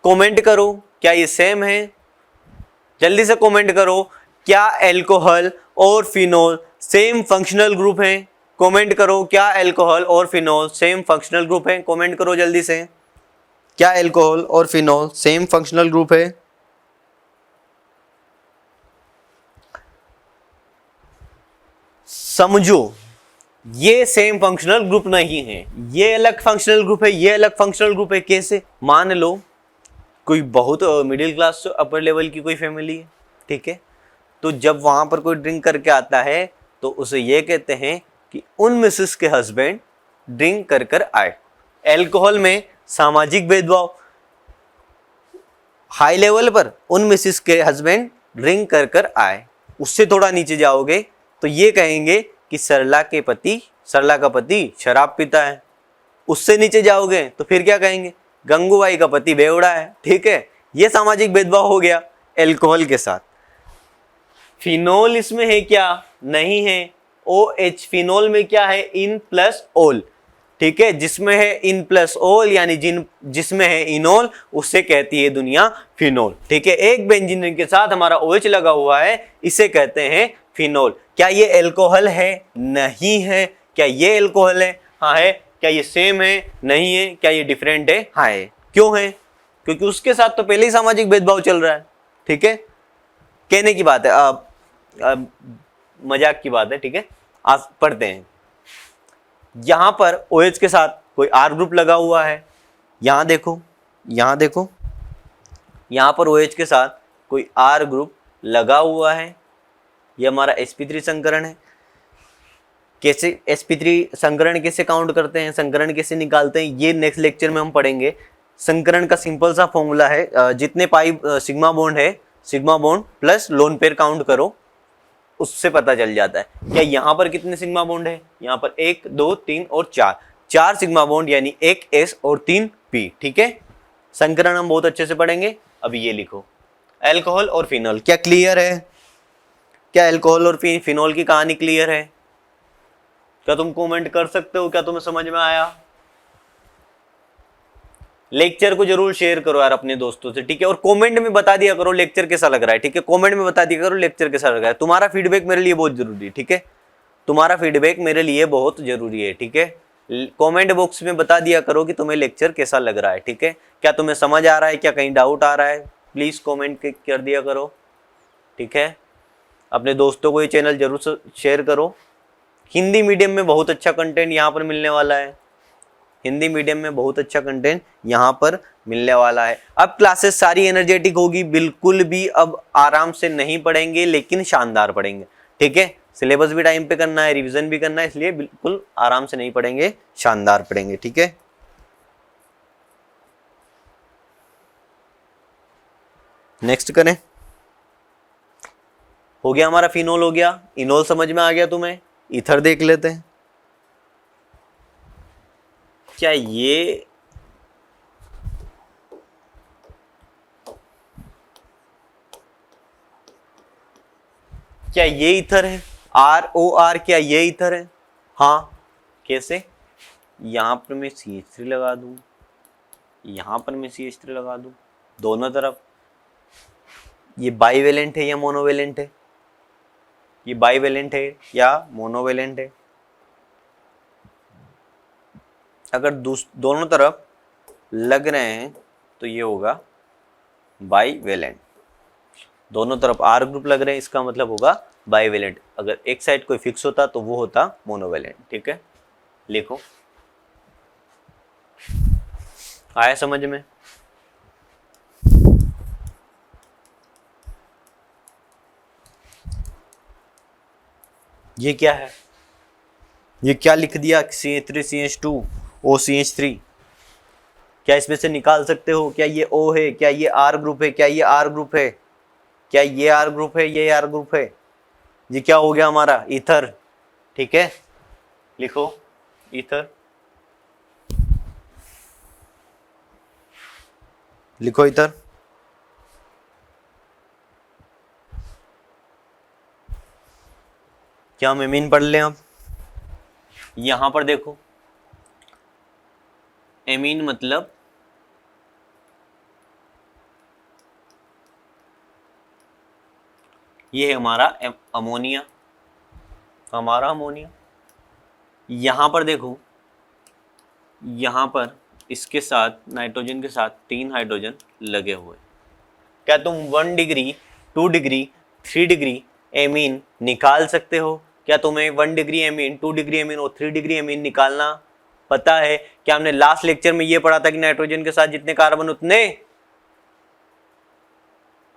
कमेंट करो, क्या ये सेम है? जल्दी से कमेंट करो। क्या अल्कोहल और फिनोल सेम फंक्शनल ग्रुप हैं? कमेंट करो, क्या अल्कोहल और फिनोल सेम फंक्शनल ग्रुप है? कमेंट करो जल्दी से। क्या अल्कोहल और फिनोल सेम फंक्शनल ग्रुप है? समझो, ये सेम फंक्शनल ग्रुप नहीं है, ये अलग फंक्शनल ग्रुप है, ये अलग फंक्शनल ग्रुप है। कैसे? मान लो कोई बहुत मिडिल क्लास अपर लेवल की कोई फैमिली है, ठीक है। तो जब वहां पर कोई ड्रिंक करके आता है तो उसे ये कहते हैं कि उन मिसेस के हस्बैंड ड्रिंक कर कर आए। अल्कोहल में सामाजिक भेदभाव, हाई लेवल पर उन मिसेस के हस्बैंड ड्रिंक कर कर आए। उससे थोड़ा नीचे जाओगे तो ये कहेंगे कि सरला का पति शराब पीता है। उससे नीचे जाओगे तो फिर क्या कहेंगे? गंगूबाई का पति बेवड़ा है, ठीक है। ये सामाजिक भेदभाव हो गया अल्कोहल के साथ। फिनोल इसमें है क्या? नहीं है। OH फिनोल में क्या है? इन प्लस ओल, ठीक है। जिसमें है इन प्लस ओल यानी जिसमें है इनोल, उससे कहती है दुनिया फिनोल, ठीक है। एक बेंजीन के साथ हमारा OH लगा हुआ है, इसे कहते हैं फिनोल। क्या ये अल्कोहल है? नहीं है। क्या ये अल्कोहल है? हाँ है। क्या ये सेम है? नहीं है। क्या ये डिफरेंट है? हाँ है। क्यों है? क्योंकि उसके साथ तो पहले ही सामाजिक भेदभाव चल रहा है, ठीक है। कहने की बात है, मजाक की बात है, ठीक है। आप पढ़ते हैं, यहां पर OH के साथ कोई R ग्रुप लगा हुआ है। यहां देखो, यहां देखो, यहां पर OH के साथ कोई R ग्रुप लगा हुआ है। ये हमारा sp3 संकरण है। कैसे sp3 संकरण कैसे काउंट करते हैं, संकरण कैसे निकालते हैं, ये नेक्स्ट लेक्चर में हम पढ़ेंगे। संकरण का सिंपल सा फॉर्मूला है, जितने पाई सिग्मा बॉन्ड है, sigma bond plus lone pair count करो, उससे पता चल जाता है। क्या यहाँ पर कितने सिग्मा बॉन्ड है? यहाँ पर 1 2 3 और 4 सिग्मा बॉन्ड यानी 1 S और 3 P, ठीक है। संकरण हम बहुत अच्छे से पढ़ेंगे। अभी ये लिखो, अल्कोहल और फिनोल। क्या क्लियर है? क्या अल्कोहल और फिनोल की कहानी क्लियर है? क्या तुम कमेंट कर सकते हो? क्या तुम्हें समझ में आया? लेक्चर को जरूर शेयर करो यार अपने दोस्तों से, ठीक है। और कमेंट में बता दिया करो लेक्चर कैसा लग रहा है, ठीक है। कमेंट में बता दिया करो लेक्चर कैसा लग रहा है। तुम्हारा फीडबैक मेरे लिए बहुत जरूरी है, ठीक है। तुम्हारा फीडबैक मेरे लिए बहुत जरूरी है, ठीक है। कमेंट बॉक्स में बता दिया करो कि तुम्हें लेक्चर कैसा लग रहा है, ठीक है। क्या तुम्हें समझ आ रहा है? क्या कहीं डाउट आ रहा है? प्लीज कमेंट कर दिया करो, ठीक है। अपने दोस्तों को ये चैनल जरूर शेयर करो। हिंदी मीडियम में बहुत अच्छा कंटेंट यहाँ पर मिलने वाला है। हिंदी मीडियम में बहुत अच्छा कंटेंट यहाँ पर मिलने वाला है। अब क्लासेस सारी एनर्जेटिक होगी, बिल्कुल भी अब आराम से नहीं पढ़ेंगे लेकिन शानदार पढ़ेंगे, ठीक है। सिलेबस भी टाइम पे करना है, रिवीजन भी करना है, इसलिए बिल्कुल आराम से नहीं पढ़ेंगे, शानदार पढ़ेंगे, ठीक है। नेक्स्ट करें। हो गया हमारा फिनोल, हो गया इनोल, समझ में आ गया तुम्हें। ईथर देख लेते हैं। क्या ये ईथर है? ROR, क्या ये ईथर है? हाँ, कैसे? यहां पर मैं CH3 लगा दूं, यहां पर मैं CH3 लगा दूं, दोनों तरफ। ये बाईवेलेंट है या मोनोवेलेंट है? ये बाईवेलेंट है या मोनोवेलेंट है? अगर दोनों तरफ लग रहे हैं तो ये होगा बाईवेलेंट। दोनों तरफ R ग्रुप लग रहे हैं, इसका मतलब होगा बाईवेलेंट। अगर एक साइड कोई फिक्स होता तो वो होता मोनोवेलेंट, ठीक है। लिखो, आया समझ में? ये क्या है? ये क्या लिख दिया? CH3 CH2 OCH3। क्या इसमें से निकाल सकते हो? क्या ये O है? क्या ये R ग्रुप है? क्या ये R ग्रुप है? क्या ये R ग्रुप है? ये R ग्रुप है? ये क्या हो गया हमारा? ईथर, ठीक है। लिखो ईथर, लिखो ईथर। क्या हम एमीन पढ़ लें अब? यहां पर देखो, एमीन मतलब ये है हमारा अमोनिया, हमारा अमोनिया। यहां पर देखो, यहां पर इसके साथ नाइट्रोजन के साथ 3 हाइड्रोजन लगे हुए। क्या तुम 1 डिग्री 2 डिग्री 3 डिग्री एमीन निकाल सकते हो? क्या तुम्हें 1 डिग्री एमीन, 2 डिग्री एमीन और 3 डिग्री एमीन निकालना पता है? क्या हमने लास्ट लेक्चर में ये पढ़ा था कि नाइट्रोजन के साथ जितने कार्बन उतने?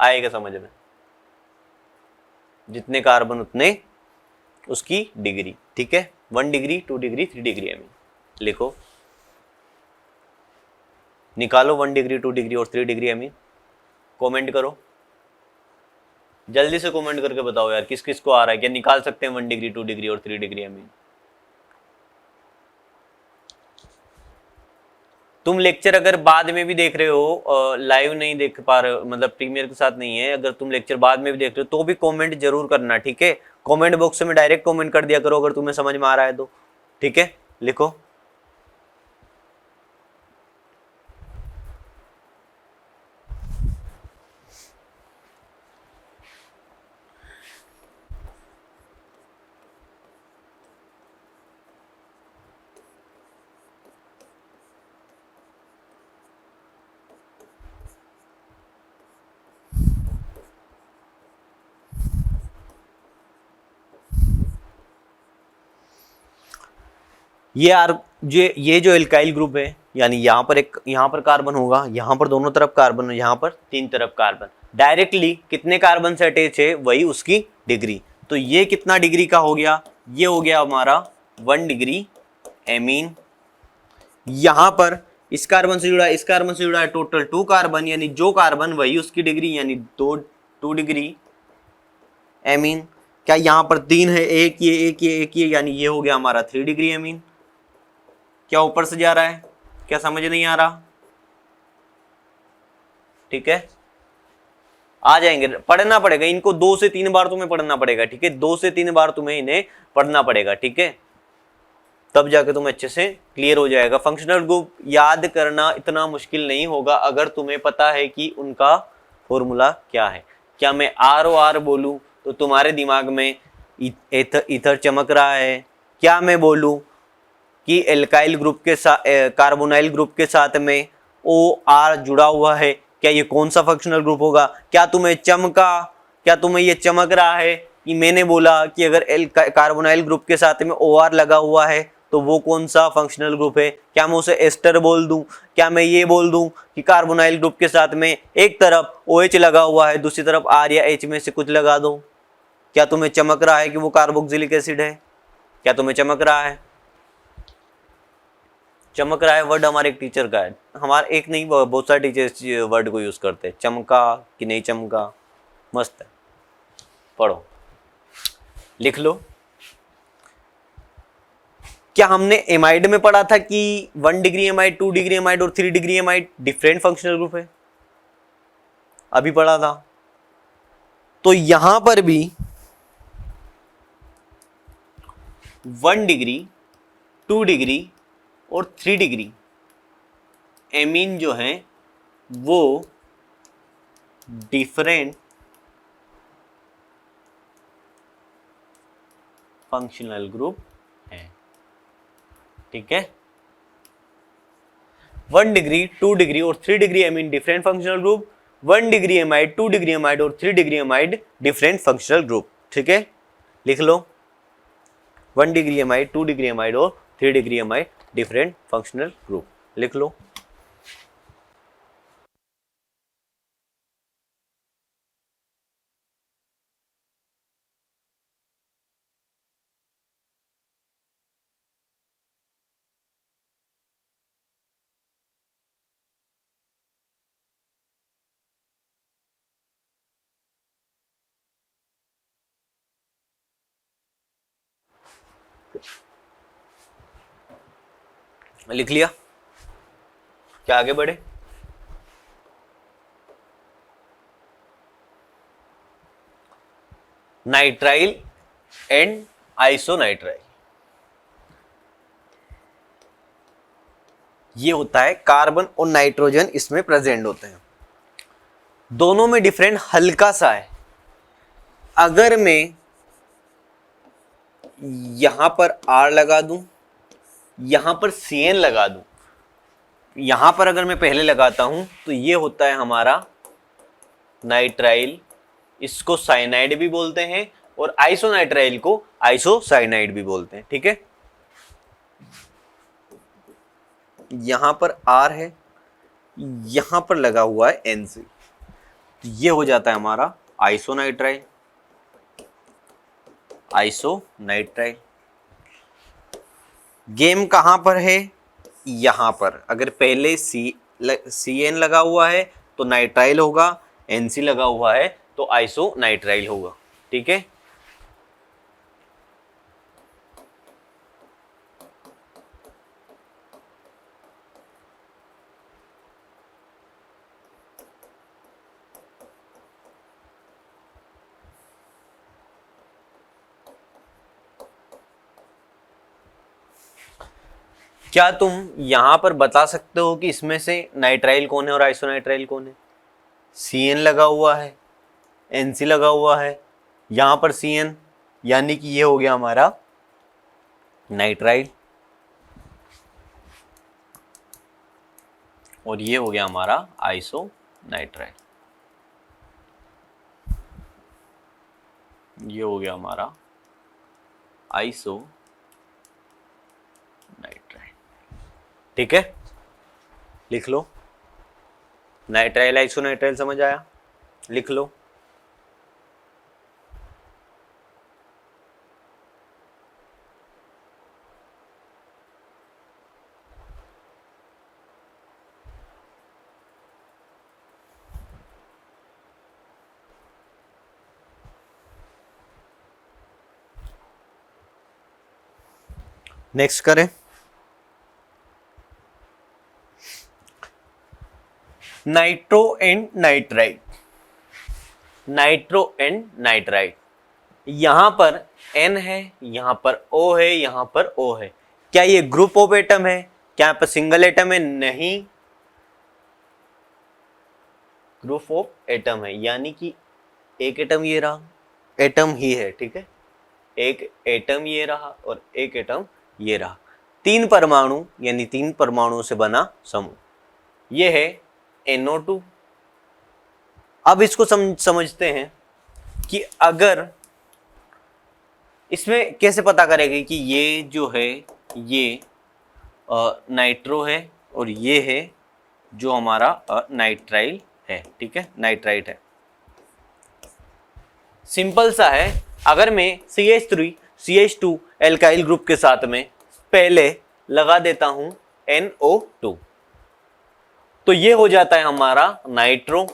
आएगा समझ में? जितने कार्बन उतने उसकी डिग्री, ठीक है। 1 डिग्री 2 डिग्री 3 डिग्री एमीन। लिखो, निकालो 1 डिग्री 2 डिग्री और 3 डिग्री एमीन। कमेंट करो, जल्दी से कमेंट करके बताओ यार, किस किस को आ रहा है। क्या निकाल सकते हैं 1 डिग्री 2 डिग्री और 3 डिग्री एमीन? तुम लेक्चर अगर बाद में भी देख रहे हो, लाइव नहीं देख पा रहे हो, मतलब प्रीमियर के साथ नहीं है, अगर तुम लेक्चर बाद में भी देख रहे हो तो भी कमेंट जरूर करना, ठीक है। कमेंट बॉक्स में डायरेक्ट कमेंट कर दिया करो अगर तुम्हें समझ में आ रहा है तो, ठीक है। लिखो, ये जो एल्काइल ग्रुप है, यानी यहाँ पर कार्बन होगा, यहाँ पर दोनों तरफ कार्बन, यहाँ पर 3 तरफ कार्बन, डायरेक्टली कितने कार्बन से अटैच है वही उसकी डिग्री। तो ये कितना डिग्री का हो गया? ये हो गया हमारा 1 डिग्री एमीन। यहाँ पर इस कार्बन से जुड़ा है, इस कार्बन से जुड़ा है, टोटल 2 कार्बन, यानी जो कार्बन वही उसकी डिग्री, यानी 2 डिग्री एमीन। क्या यहाँ पर 3 है? एक ये, यानी ये हो गया हमारा 3 डिग्री एमीन। क्या ऊपर से जा रहा है? क्या समझ नहीं आ रहा? ठीक है, आ जाएंगे, पढ़ना पड़ेगा इनको 2 से 3 बार तुम्हें पढ़ना पड़ेगा, ठीक है। 2 से 3 बार तुम्हें इन्हें पढ़ना पड़ेगा, ठीक है, तब जाके तुम्हें अच्छे से क्लियर हो जाएगा। फंक्शनल ग्रुप याद करना इतना मुश्किल नहीं होगा अगर तुम्हें पता है कि उनका फॉर्मूला क्या है। क्या मैं ROR बोलूं तो तुम्हारे दिमाग में ईथर चमक रहा है? क्या मैं बोलूं कि एल्काइल ग्रुप के साथ, कार्बोनाइल ग्रुप के साथ में OR जुड़ा हुआ है, क्या ये कौन सा फंक्शनल ग्रुप होगा? क्या तुम्हें चमका क्या तुम्हें ये चमक रहा है कि मैंने बोला कि अगर एल कार्बोनाइल ग्रुप के साथ में OR लगा हुआ है तो वो कौन सा फंक्शनल ग्रुप है? क्या मैं उसे एस्टर बोल दूं? क्या मैं ये बोल दूं कि कार्बोनाइल ग्रुप के साथ में एक तरफ OH लगा हुआ है, दूसरी तरफ R या H में से कुछ लगा दो? क्या तुम्हें चमक रहा है कि वो कार्बोक्सिलिक एसिड है? क्या तुम्हें चमक रहा है? चमक रहा है वर्ड हमारे एक टीचर का है, हमारा एक नहीं बहुत सारे टीचर्स वर्ड को यूज करते हैं। चमका कि नहीं चमका, मस्त है, पढ़ो लिख लो। क्या हमने एमाइड में पढ़ा था कि 1 डिग्री एमाइड, 2 डिग्री एमाइड और 3 degree amide different functional group है? अभी पढ़ा था। तो यहां पर भी 1 डिग्री, 2 डिग्री और 3 डिग्री एमीन जो है वो डिफरेंट फंक्शनल ग्रुप है, ठीक है। 1 डिग्री, 2 डिग्री और 3 degree amine different functional group, 1 degree amide, 2 degree amide और 3 degree amide different functional group, ठीक है। लिख लो 1 डिग्री एमाइड, 2 डिग्री एमाइड और 3 degree amide different functional group, लिख लो। लिख लिया? क्या आगे बढ़े? नाइट्राइल एंड आइसोनाइट्राइल, ये होता है कार्बन और नाइट्रोजन इसमें प्रेजेंट होते हैं, दोनों में डिफरेंट हल्का सा है। अगर मैं यहां पर R लगा दूं, यहां पर CN लगा दूं, यहां पर अगर मैं पहले लगाता हूं तो ये होता है हमारा नाइट्राइल, इसको साइनाइड भी बोलते हैं, और आइसोनाइट्राइल को आइसोसाइनाइड भी बोलते हैं, ठीक है। यहां पर R है, यहां पर लगा हुआ है NC, तो ये हो जाता है हमारा आइसोनाइट्राइल। आइसोनाइट्राइल गेम कहां पर है? यहां पर। अगर पहले CN लगा हुआ है तो नाइट्राइल होगा, NC लगा हुआ है तो आइसोनाइट्राइल होगा, ठीक है। क्या तुम यहां पर बता सकते हो कि इसमें से नाइट्राइल कौन है और आइसोनाइट्राइल कौन है? CN लगा हुआ है, NC लगा हुआ है, यहां पर CN, यानी कि ये हो गया हमारा नाइट्राइल, और ये हो गया हमारा आइसोनाइट्राइल, ये हो गया हमारा आइसोनाइट्राइल, ठीक है। लिख लो, नाइट्राइल आइसोनाइट्राइल समझ आया? लिख लो। नेक्स्ट करें। Nitro and nitrite, nitro and nitrite, यहां पर N है, यहां पर O है, यहां पर O है। क्या ये ग्रुप ऑफ एटम है? क्या यहां पर सिंगल एटम है? नहीं, ग्रुप ऑफ एटम है, यानी कि एक एटम ये रहा, एटम ही है, ठीक है। एक एटम ये रहा और एक एटम ये रहा, 3 परमाणु, यानी 3 परमाणुओं से बना समूह, ये है NO2। अब इसको समझते हैं कि अगर इसमें कैसे पता करेंगे कि ये जो है ये नाइट्रो है और ये है जो हमारा नाइट्राइल है, ठीक है, नाइट्राइट है। सिंपल सा है, अगर मैं CH3 CH2 एल्काइल ग्रुप के साथ में पहले लगा देता हूं NO2 तो ये हो जाता है हमारा नाइट्रो।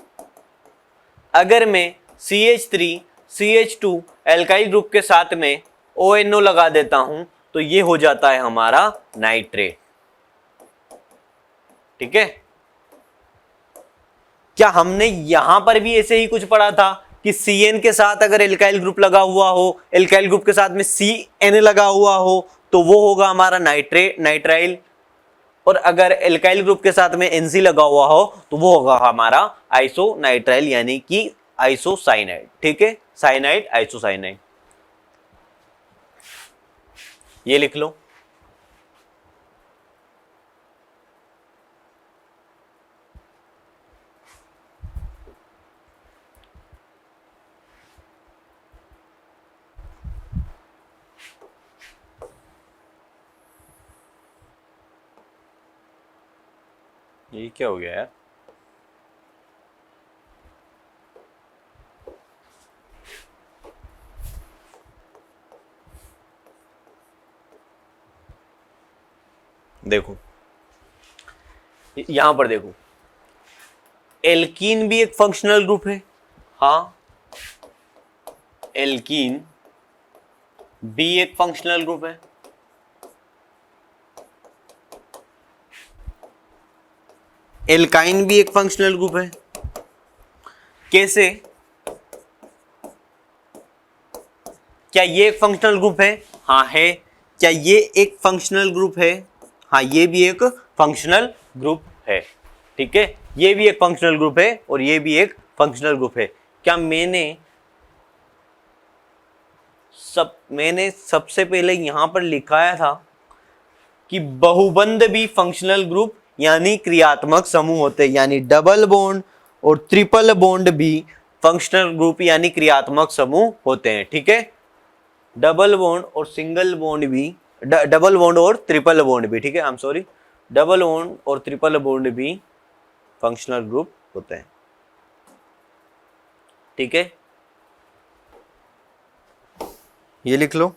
अगर मैं CH3 CH2 एल्काइल ग्रुप के साथ में ONO लगा देता हूं तो ये हो जाता है हमारा नाइट्रेट, ठीक है। क्या हमने यहां पर भी ऐसे ही कुछ पढ़ा था कि CN के साथ अगर एल्काइल ग्रुप लगा हुआ हो, एल्काइल ग्रुप के साथ में CN लगा हुआ हो तो वो होगा हमारा नाइट्राइल, और अगर एल्काइल ग्रुप के साथ में NC लगा हुआ हो तो वो होगा हमारा आइसोनाइट्राइल यानी कि आइसोसाइनाइड, ठीक है, साइनाइड आइसोसाइनाइड। ये लिख लो। ये क्या हो गया यार? देखो यहां पर देखो, एल्कीन भी एक फंक्शनल ग्रुप है, हाँ, एल्कीन भी एक फंक्शनल ग्रुप है। एल्काइन भी एक फंक्शनल ग्रुप है। कैसे? क्या ये एक फंक्शनल ग्रुप है? हाँ है। क्या ये एक फंक्शनल ग्रुप है? हाँ, ये भी एक फंक्शनल ग्रुप है, ठीक है, ये भी एक फंक्शनल ग्रुप है और ये भी एक फंक्शनल ग्रुप है। क्या मैंने सबसे पहले यहां पर लिखाया था कि बहुबंध भी फंक्शनल ग्रुप यानी क्रियात्मक समूह होते हैं, यानी डबल बॉन्ड और ट्रिपल बॉन्ड भी फंक्शनल ग्रुप यानी क्रियात्मक समूह होते हैं, ठीक है। डबल बॉन्ड और सिंगल बॉन्ड भी, डबल बॉन्ड और ट्रिपल बॉन्ड भी, ठीक है, I am sorry, double bond और ट्रिपल बॉन्ड भी फंक्शनल ग्रुप होते हैं, ठीक है। ये लिख लो।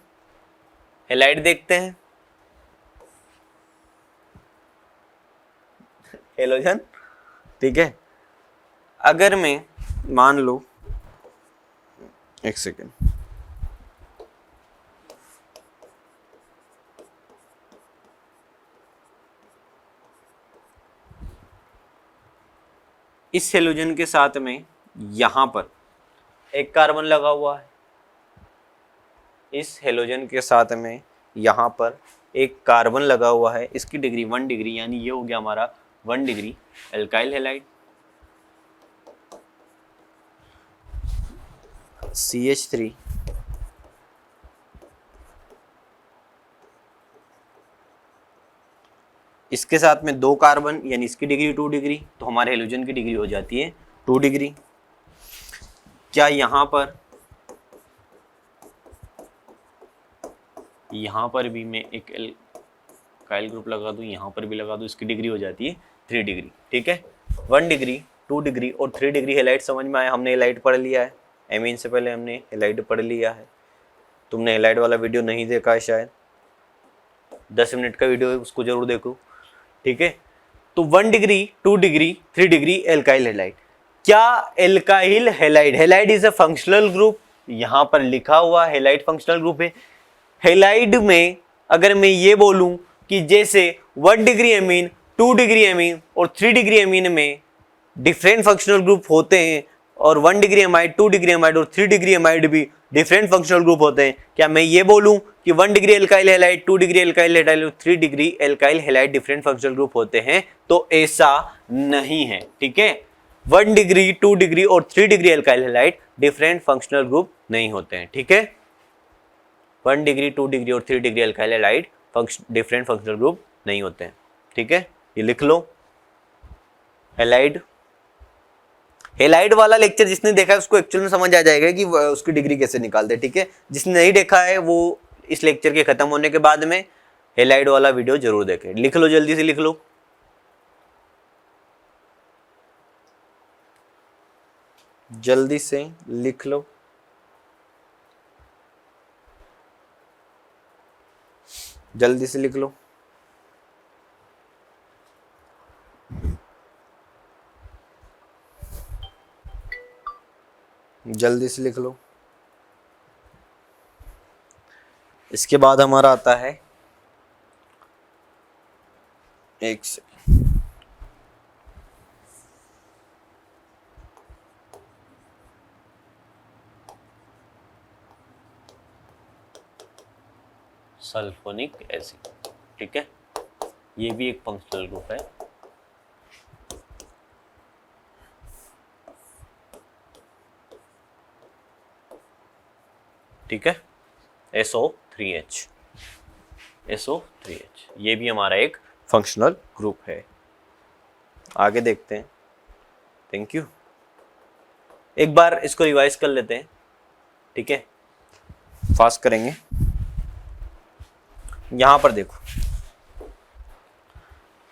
हेलाइड देखते हैं। हेलोजन, ठीक है। अगर मैं मान लो, एक सेकेंड, इस हेलोजन के साथ में यहां पर एक कार्बन लगा हुआ है, इस हेलोजन के साथ में यहां पर एक कार्बन लगा हुआ है, इसकी डिग्री 1 डिग्री, यानी ये हो गया हमारा 1 डिग्री एल्काइल हैलाइड। CH3 इसके साथ में 2 कार्बन, यानी इसकी डिग्री 2 डिग्री, तो हमारे हेलोजन की डिग्री हो जाती है 2 डिग्री। क्या यहाँ पर भी मैं एक एल्काइल ग्रुप लगा दूं, यहाँ पर भी लगा दूं, इसकी डिग्री हो जाती है 3 डिग्री, ठीक है। 1 डिग्री, 2 डिग्री और 3 डिग्री हेलाइड समझ में आया। हमने हेलाइड पढ़ लिया है, एमीन से पहले हमने हेलाइड पढ़ लिया है। तुमने हेलाइड वाला वीडियो नहीं देखा है शायद, 10 मिनट का वीडियो है, उसको जरूर देखो, ठीक है। तो 1 degree, 2 degree, 3 degree alkyl halide. क्या alkyl halide, halide is a functional group, यहां पर लिखा हुआ हैलाइड फंक्शनल ग्रुप है। हैलाइड में अगर मैं ये बोलूं कि जैसे 1 डिग्री एमीन, 2 डिग्री एमीन और 3 डिग्री एमीन में डिफरेंट फंक्शनल ग्रुप होते हैं, और 1 डिग्री एमाइड, 2 डिग्री एमाइड और 3 डिग्री एमाइड भी डिफरेंट फंक्शनल ग्रुप होते हैं, क्या मैं ये बोलूं कि 1 degree alkyl halide, 2 degree alkyl halide और 3 degree alkyl halide different functional group होते हैं? तो ऐसा नहीं है, ठीक है। 1 डिग्री, 2 डिग्री और 3 degree alkyl halide different functional group नहीं होते हैं, ठीक है। 1 डिग्री, 2 डिग्री और 3 degree alkyl halide different functional group नहीं होते हैं, ठीक है। ये लिख लो। हैलाइड हेलाइड वाला लेक्चर जिसने देखा है उसको एक्चुअल में समझ आ जाएगा कि उसकी डिग्री कैसे निकालते, ठीक है। जिसने नहीं देखा है वो इस लेक्चर के खत्म होने के बाद में हेलाइड वाला वीडियो जरूर देखें। लिख लो, जल्दी से लिख लो। जल्दी से लिख लो। जल्दी से लिख लो। जल्दी से लिख लो। इसके बाद हमारा आता है एक से सल्फोनिक एसिड, ठीक है। ये भी एक फंक्शनल ग्रुप है। ठीक है, SO3H, SO3H ये भी हमारा एक फंक्शनल ग्रुप है। आगे देखते हैं। Thank you. एक बार इसको रिवाइज कर लेते हैं, ठीक है, फास्ट करेंगे। यहां पर देखो,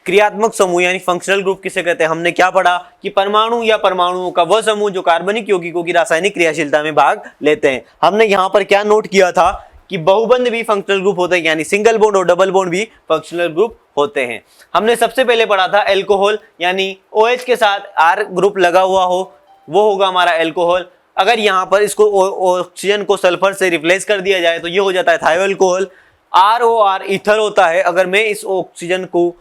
क्रियात्मक समूह यानी फंक्शनल ग्रुप किसे कहते हैं। हमने क्या पढ़ा कि परमाणु या परमाणुओं का वह समूह जो कार्बनिक यौगिकों की रासायनिक क्रियाशीलता में भाग लेते हैं। हमने यहां पर क्या नोट किया था कि बहुबंध भी फंक्शनल ग्रुप होते हैं, यानी सिंगल बॉन्ड और डबल बॉन्ड भी फंक्शनल ग्रुप होते हैं। हमने सबसे पहले पढ़ा था एल्कोहल, यानी OH के साथ R ग्रुप लगा हुआ हो वो होगा हमारा एल्कोहल। अगर यहाँ पर इसको ऑक्सीजन को सल्फर से रिप्लेस कर दिया जाए तो ये हो जाता है थायो एल्कोहल। ROR ईथर होता है, अगर मैं इस ऑक्सीजन को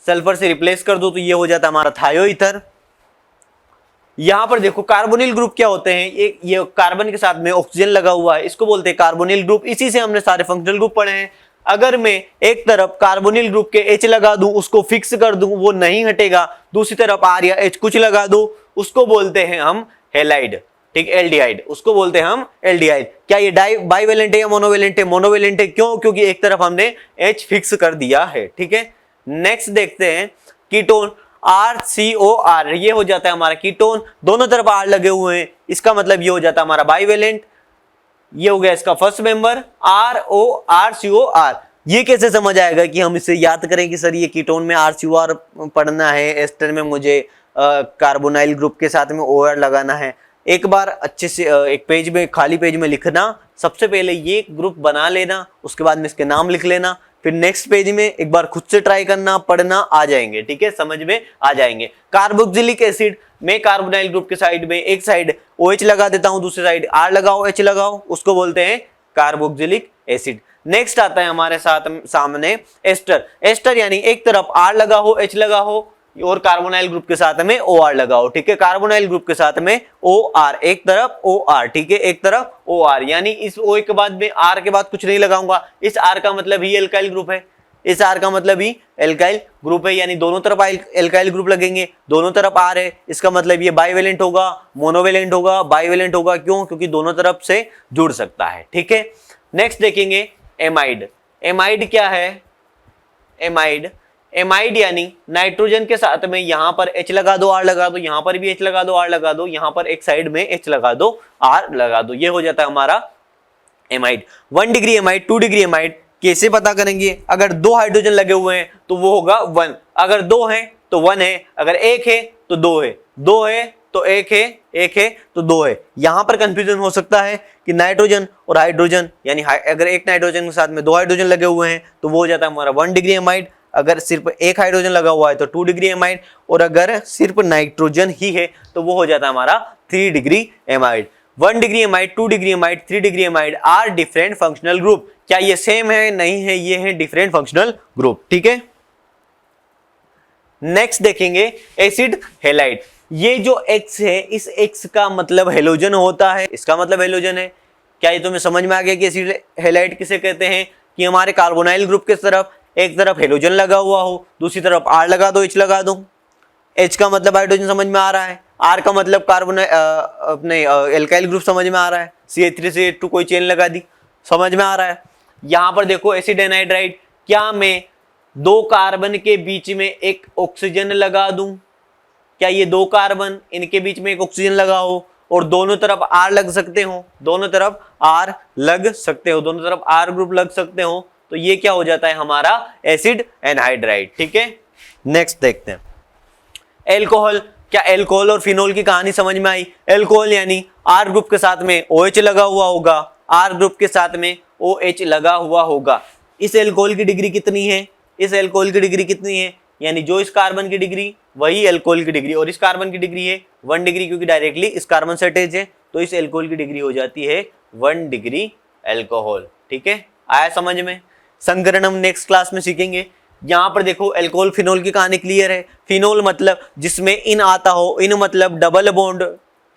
सल्फर से रिप्लेस कर दो तो ये हो जाता है हमारा थायो ईथर। यहां पर देखो कार्बोनिल ग्रुप क्या होते हैं, ये कार्बन के साथ में ऑक्सीजन लगा हुआ है, इसको बोलते हैं कार्बोनिल ग्रुप। इसी से हमने सारे फंक्शनल ग्रुप पढ़े हैं। अगर मैं एक तरफ कार्बोनिल ग्रुप के H लगा दूं, उसको फिक्स कर दूं, वो नहीं हटेगा, दूसरी तरफ R या H कुछ लगा दो, उसको बोलते हैं हम हेलाइड, ठीक, एल्डिहाइड, उसको बोलते हैं हम एल्डिहाइड। क्या ये बाइवेलेंट है या मोनोवेलेंट है? मोनोवेलेंट है। क्यों? क्योंकि एक तरफ हमने H फिक्स कर दिया है, ठीक है। नेक्स्ट देखते हैं कीटोन, RCOR, ये हो जाता है हमारा कीटोन। दोनों तरफ R लगे हुए हैं, इसका मतलब ये हो जाता है हमारा बाइवेलेंट। ये हो गया इसका फर्स्ट मेंबर RCOR। ये कैसे समझ आएगा कि हम इसे याद करें कि सर ये कीटोन में RCOR पढ़ना है, एस्टर में मुझे कार्बोनाइल ग्रुप के साथ में OR लगाना है। एक बार अच्छे से एक पेज में, खाली पेज में लिखना, सबसे पहले ये ग्रुप बना लेना, उसके बाद में इसके नाम लिख लेना, फिर नेक्स्ट पेज में एक बार खुद से ट्राई करना, पढ़ना, आ जाएंगे, ठीक है, समझ में आ जाएंगे। कार्बोक्सिलिक एसिड में कार्बोनाइल ग्रुप के साइड में एक साइड OH लगा देता हूं, दूसरी साइड R लगाओ, H लगाओ, उसको बोलते हैं कार्बोक्सिलिक एसिड। नेक्स्ट आता है हमारे साथ सामने एस्टर। एस्टर यानी एक तरफ R लगा हो, H लगा हो और कार्बोनाइल ग्रुप के साथ में OR लगाओ, ठीक है। कार्बोनाइल ग्रुप के साथ में OR, एक तरफ OR, ठीक है, एक तरफ OR, यानी इस O के बाद में R के बाद कुछ नहीं लगाऊंगा। इस R का मतलब ही एल्काइल ग्रुप है, इस R का मतलब ही एल्काइल ग्रुप है, यानी दोनों तरफ एल्काइल ग्रुप लगेंगे, दोनों तरफ R है, इसका मतलब ये बाइवेलेंट होगा, मोनोवेलेंट होगा, बाइवेलेंट होगा। क्यों? क्योंकि दोनों तरफ से जुड़ सकता है, ठीक है। नेक्स्ट देखेंगे एमाइड। एमाइड क्या है? एमाइड, एमाइड यानी नाइट्रोजन के साथ में यहां पर H लगा दो, R लगा दो, यहां पर भी H लगा दो, R लगा दो, यहां पर एक साइड में H लगा दो, R लगा दो, ये हो जाता है हमारा amide. 1 degree amide, 2 degree amide कैसे पता करेंगे? अगर 2 हाइड्रोजन लगे हुए हैं तो वो होगा 1, अगर 2 हैं तो 1 है, अगर 1 है तो 2 है, 2 है तो 1 है, 1 है तो 2 है। यहां पर कंफ्यूजन हो सकता है कि नाइट्रोजन और हाइड्रोजन, यानी अगर एक नाइट्रोजन के साथ में 2 हाइड्रोजन लगे हुए हैं तो वो हो जाता है हमारा 1 डिग्री एमाइड। अगर सिर्फ एक हाइड्रोजन लगा हुआ है तो 2 डिग्री एमाइड, और अगर सिर्फ नाइट्रोजन ही है तो वो हो जाता है हमारा 3 degree amide. 1 degree amide, 2 degree amide, 3 degree amide are different functional group. क्या ये सेम है? नहीं है, ये है डिफरेंट फंक्शनल ग्रुप, ठीक है। नेक्स्ट देखेंगे एसिड हेलाइड। ये जो X है, इस X का मतलब हेलोजन होता है, इसका मतलब हेलोजन है। क्या ये तुम्हें समझ में आ गया कि एसिड हेलाइड किसे कहते हैं? कि हमारे कार्बोनाइल ग्रुप के तरफ एक तरफ हेलोजन लगा हुआ हो, दूसरी तरफ R लगा दो, H लगा दो। H का मतलब हाइड्रोजन समझ में आ रहा है, R का मतलब कार्बन अपने एल्काइल ग्रुप समझ में आ रहा है, CH3 से H2 कोई चेन लगा दी, समझ में आ रहा है। यहां पर देखो एसिड एनहाइड्राइड, क्या मैं 2 कार्बन के बीच में एक ऑक्सीजन लगा दूं? क्या ये दो कार्बन इनके बीच में एक ऑक्सीजन लगा हो और दोनों तरफ R लग सकते हो, दोनों तरफ R लग सकते हो, दोनों तरफ R ग्रुप लग सकते हो, तो ये क्या हो जाता है हमारा एसिड एनहाइड्राइड। ठीक है, नेक्स्ट देखते हैं एल्कोहल। क्या एल्कोहल और फिनोल की कहानी समझ में आई? एल्कोहल यानी R ग्रुप के साथ में OH लगा हुआ होगा, R ग्रुप के साथ में OH लगा हुआ होगा। इस एल्कोहल की डिग्री कितनी है? इस एल्कोहल की डिग्री कितनी है? यानी जो इस कार्बन की डिग्री वही एल्कोहल की डिग्री, और इस कार्बन की डिग्री है 1 डिग्री, क्योंकि डायरेक्टली इस कार्बन से अटैच है, तो इस एल्कोहल की डिग्री हो जाती है 1 डिग्री एल्कोहल। ठीक है, आया समझ में? संकरण हम नेक्स्ट क्लास में सीखेंगे। यहाँ पर देखो एल्कोहल फिनोल की कहानी क्लियर है। फिनोल मतलब जिसमें इन आता हो, इन मतलब डबल बॉन्ड,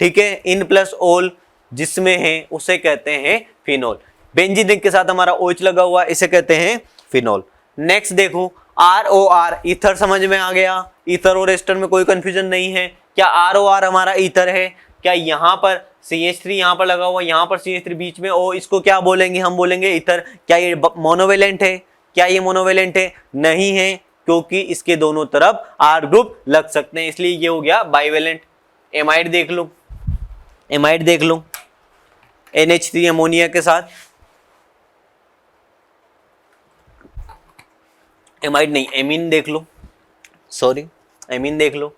ठीक है, इन प्लस ओल जिसमें है उसे कहते हैं फिनोल। बेंजीन के साथ हमारा OH लगा हुआ, इसे कहते हैं फिनोल। नेक्स्ट देखो ROR, ईथर समझ में आ गया। ईथर और एस्टर में कोई कंफ्यूजन नहीं है। क्या ROR हमारा ईथर है? क्या यहाँ पर CH3 यहाँ पर लगा हुआ, यहाँ पर CH3 बीच में, ओ इसको क्या बोलेंगे? हम बोलेंगे ईथर। क्या ये मोनोवेलेंट है? क्या ये मोनोवेलेंट है? नहीं है, क्योंकि इसके दोनों तरफ R ग्रुप लग सकते हैं, इसलिए ये हो गया बाइवेलेंट। एमाइड देख लो, एमाइड देख लो NH3 अमोनिया के साथ, एमाइड नहीं एमीन देख लो, सॉरी एमीन देख लो।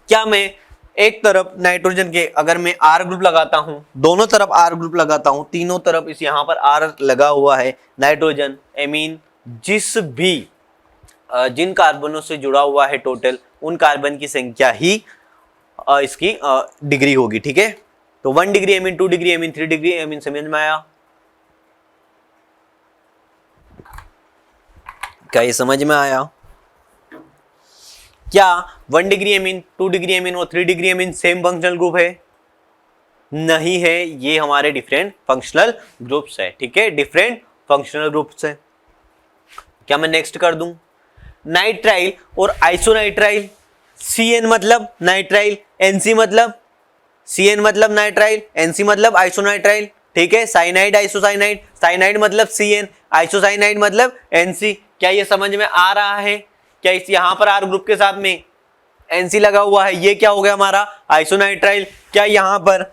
क्या मैं एक तरफ नाइट्रोजन के अगर मैं R ग्रुप लगाता हूं, दोनों तरफ R ग्रुप लगाता हूं, तीनों तरफ इस यहां पर R लगा हुआ है, नाइट्रोजन एमीन जिस भी जिन कार्बनों से जुड़ा हुआ है टोटल, उन कार्बन की संख्या ही इसकी डिग्री होगी। ठीक है, तो 1 degree amine, 2 degree amine, 3 degree amine, समझ में आया? क्या ये समझ में आया? क्या 1 डिग्री एमीन, 2 डिग्री एमीन और 3 degree amine same functional group है? नहीं है, ये हमारे डिफरेंट फंक्शनल ग्रुप्स है। ठीक है, डिफरेंट फंक्शनल ग्रुप्स है। क्या मैं नेक्स्ट कर दूं? नाइट्राइल और आइसोनाइट्राइल। CN मतलब नाइट्राइल, NC मतलब CN मतलब नाइट्राइल, NC मतलब आइसोनाइट्राइल। ठीक है, साइनाइड आइसोसाइनाइड, साइनाइड मतलब CN, आइसोसाइनाइड मतलब NC। क्या ये समझ में आ रहा है? क्या इस यहां पर R ग्रुप के साथ में NC लगा हुआ है, ये क्या हो गया हमारा आइसोनाइट्राइल। क्या यहां पर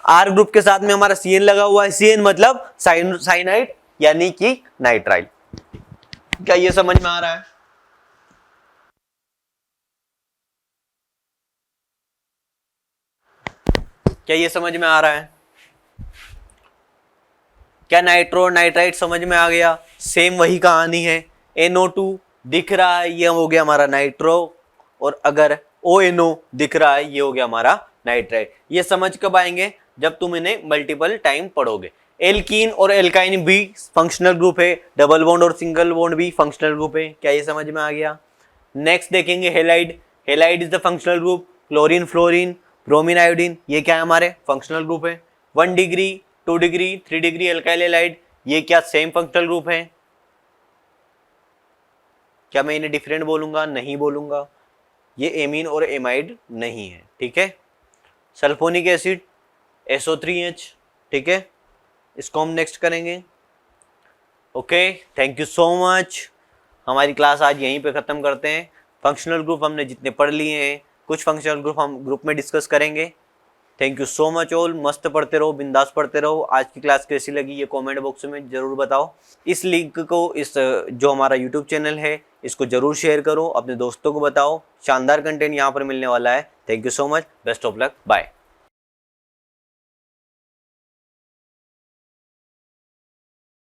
R ग्रुप के साथ में हमारा CN लगा हुआ है, CN मतलब साइनाइड यानी कि नाइट्राइल। क्या ये समझ में आ रहा है? क्या ये समझ में आ रहा है? क्या नाइट्रो और नाइट्राइट समझ में आ गया? सेम वही कहानी है। NO2 दिख रहा है, ये हो गया हमारा नाइट्रो, और अगर ONO दिख रहा है, ये हो गया हमारा नाइट्राइट। ये समझ कब आएंगे? जब तुम इन्हें मल्टीपल टाइम पढ़ोगे। एल्कीन और एल्काइन भी फंक्शनल ग्रुप है, डबल बॉन्ड और सिंगल बॉन्ड भी फंक्शनल ग्रुप है। क्या ये समझ में आ गया? नेक्स्ट देखेंगे halide. Halide is the functional group. Chlorine, fluorine, bromine, iodine, ये क्या है हमारे फंक्शनल ग्रुप है। 1 degree, 2 degree, 3 degree alkyl halide, ये क्या सेम फंक्शनल ग्रुप है? क्या मैं इन्हें डिफरेंट बोलूंगा? नहीं बोलूंगा। ये एमीन और एमाइड नहीं है। ठीक है, सल्फोनिक एसिड SO3H। ठीक है, इसको हम नेक्स्ट करेंगे। Okay, thank you so much. हमारी क्लास आज यहीं पे खत्म करते हैं। फंक्शनल ग्रुप हमने जितने पढ़ लिए हैं, कुछ फंक्शनल ग्रुप हम ग्रुप में डिस्कस करेंगे। Thank you so much all. मस्त पढ़ते रहो, बिंदास पढ़ते रहो। आज की क्लास कैसी लगी ये कमेंट बॉक्स में जरूर बताओ। इस लिंक को, इस जो हमारा यूट्यूब चैनल है, इसको जरूर शेयर करो, अपने दोस्तों को बताओ। शानदार कंटेंट यहाँ पर मिलने वाला है। Thank you so much, best of luck, bye.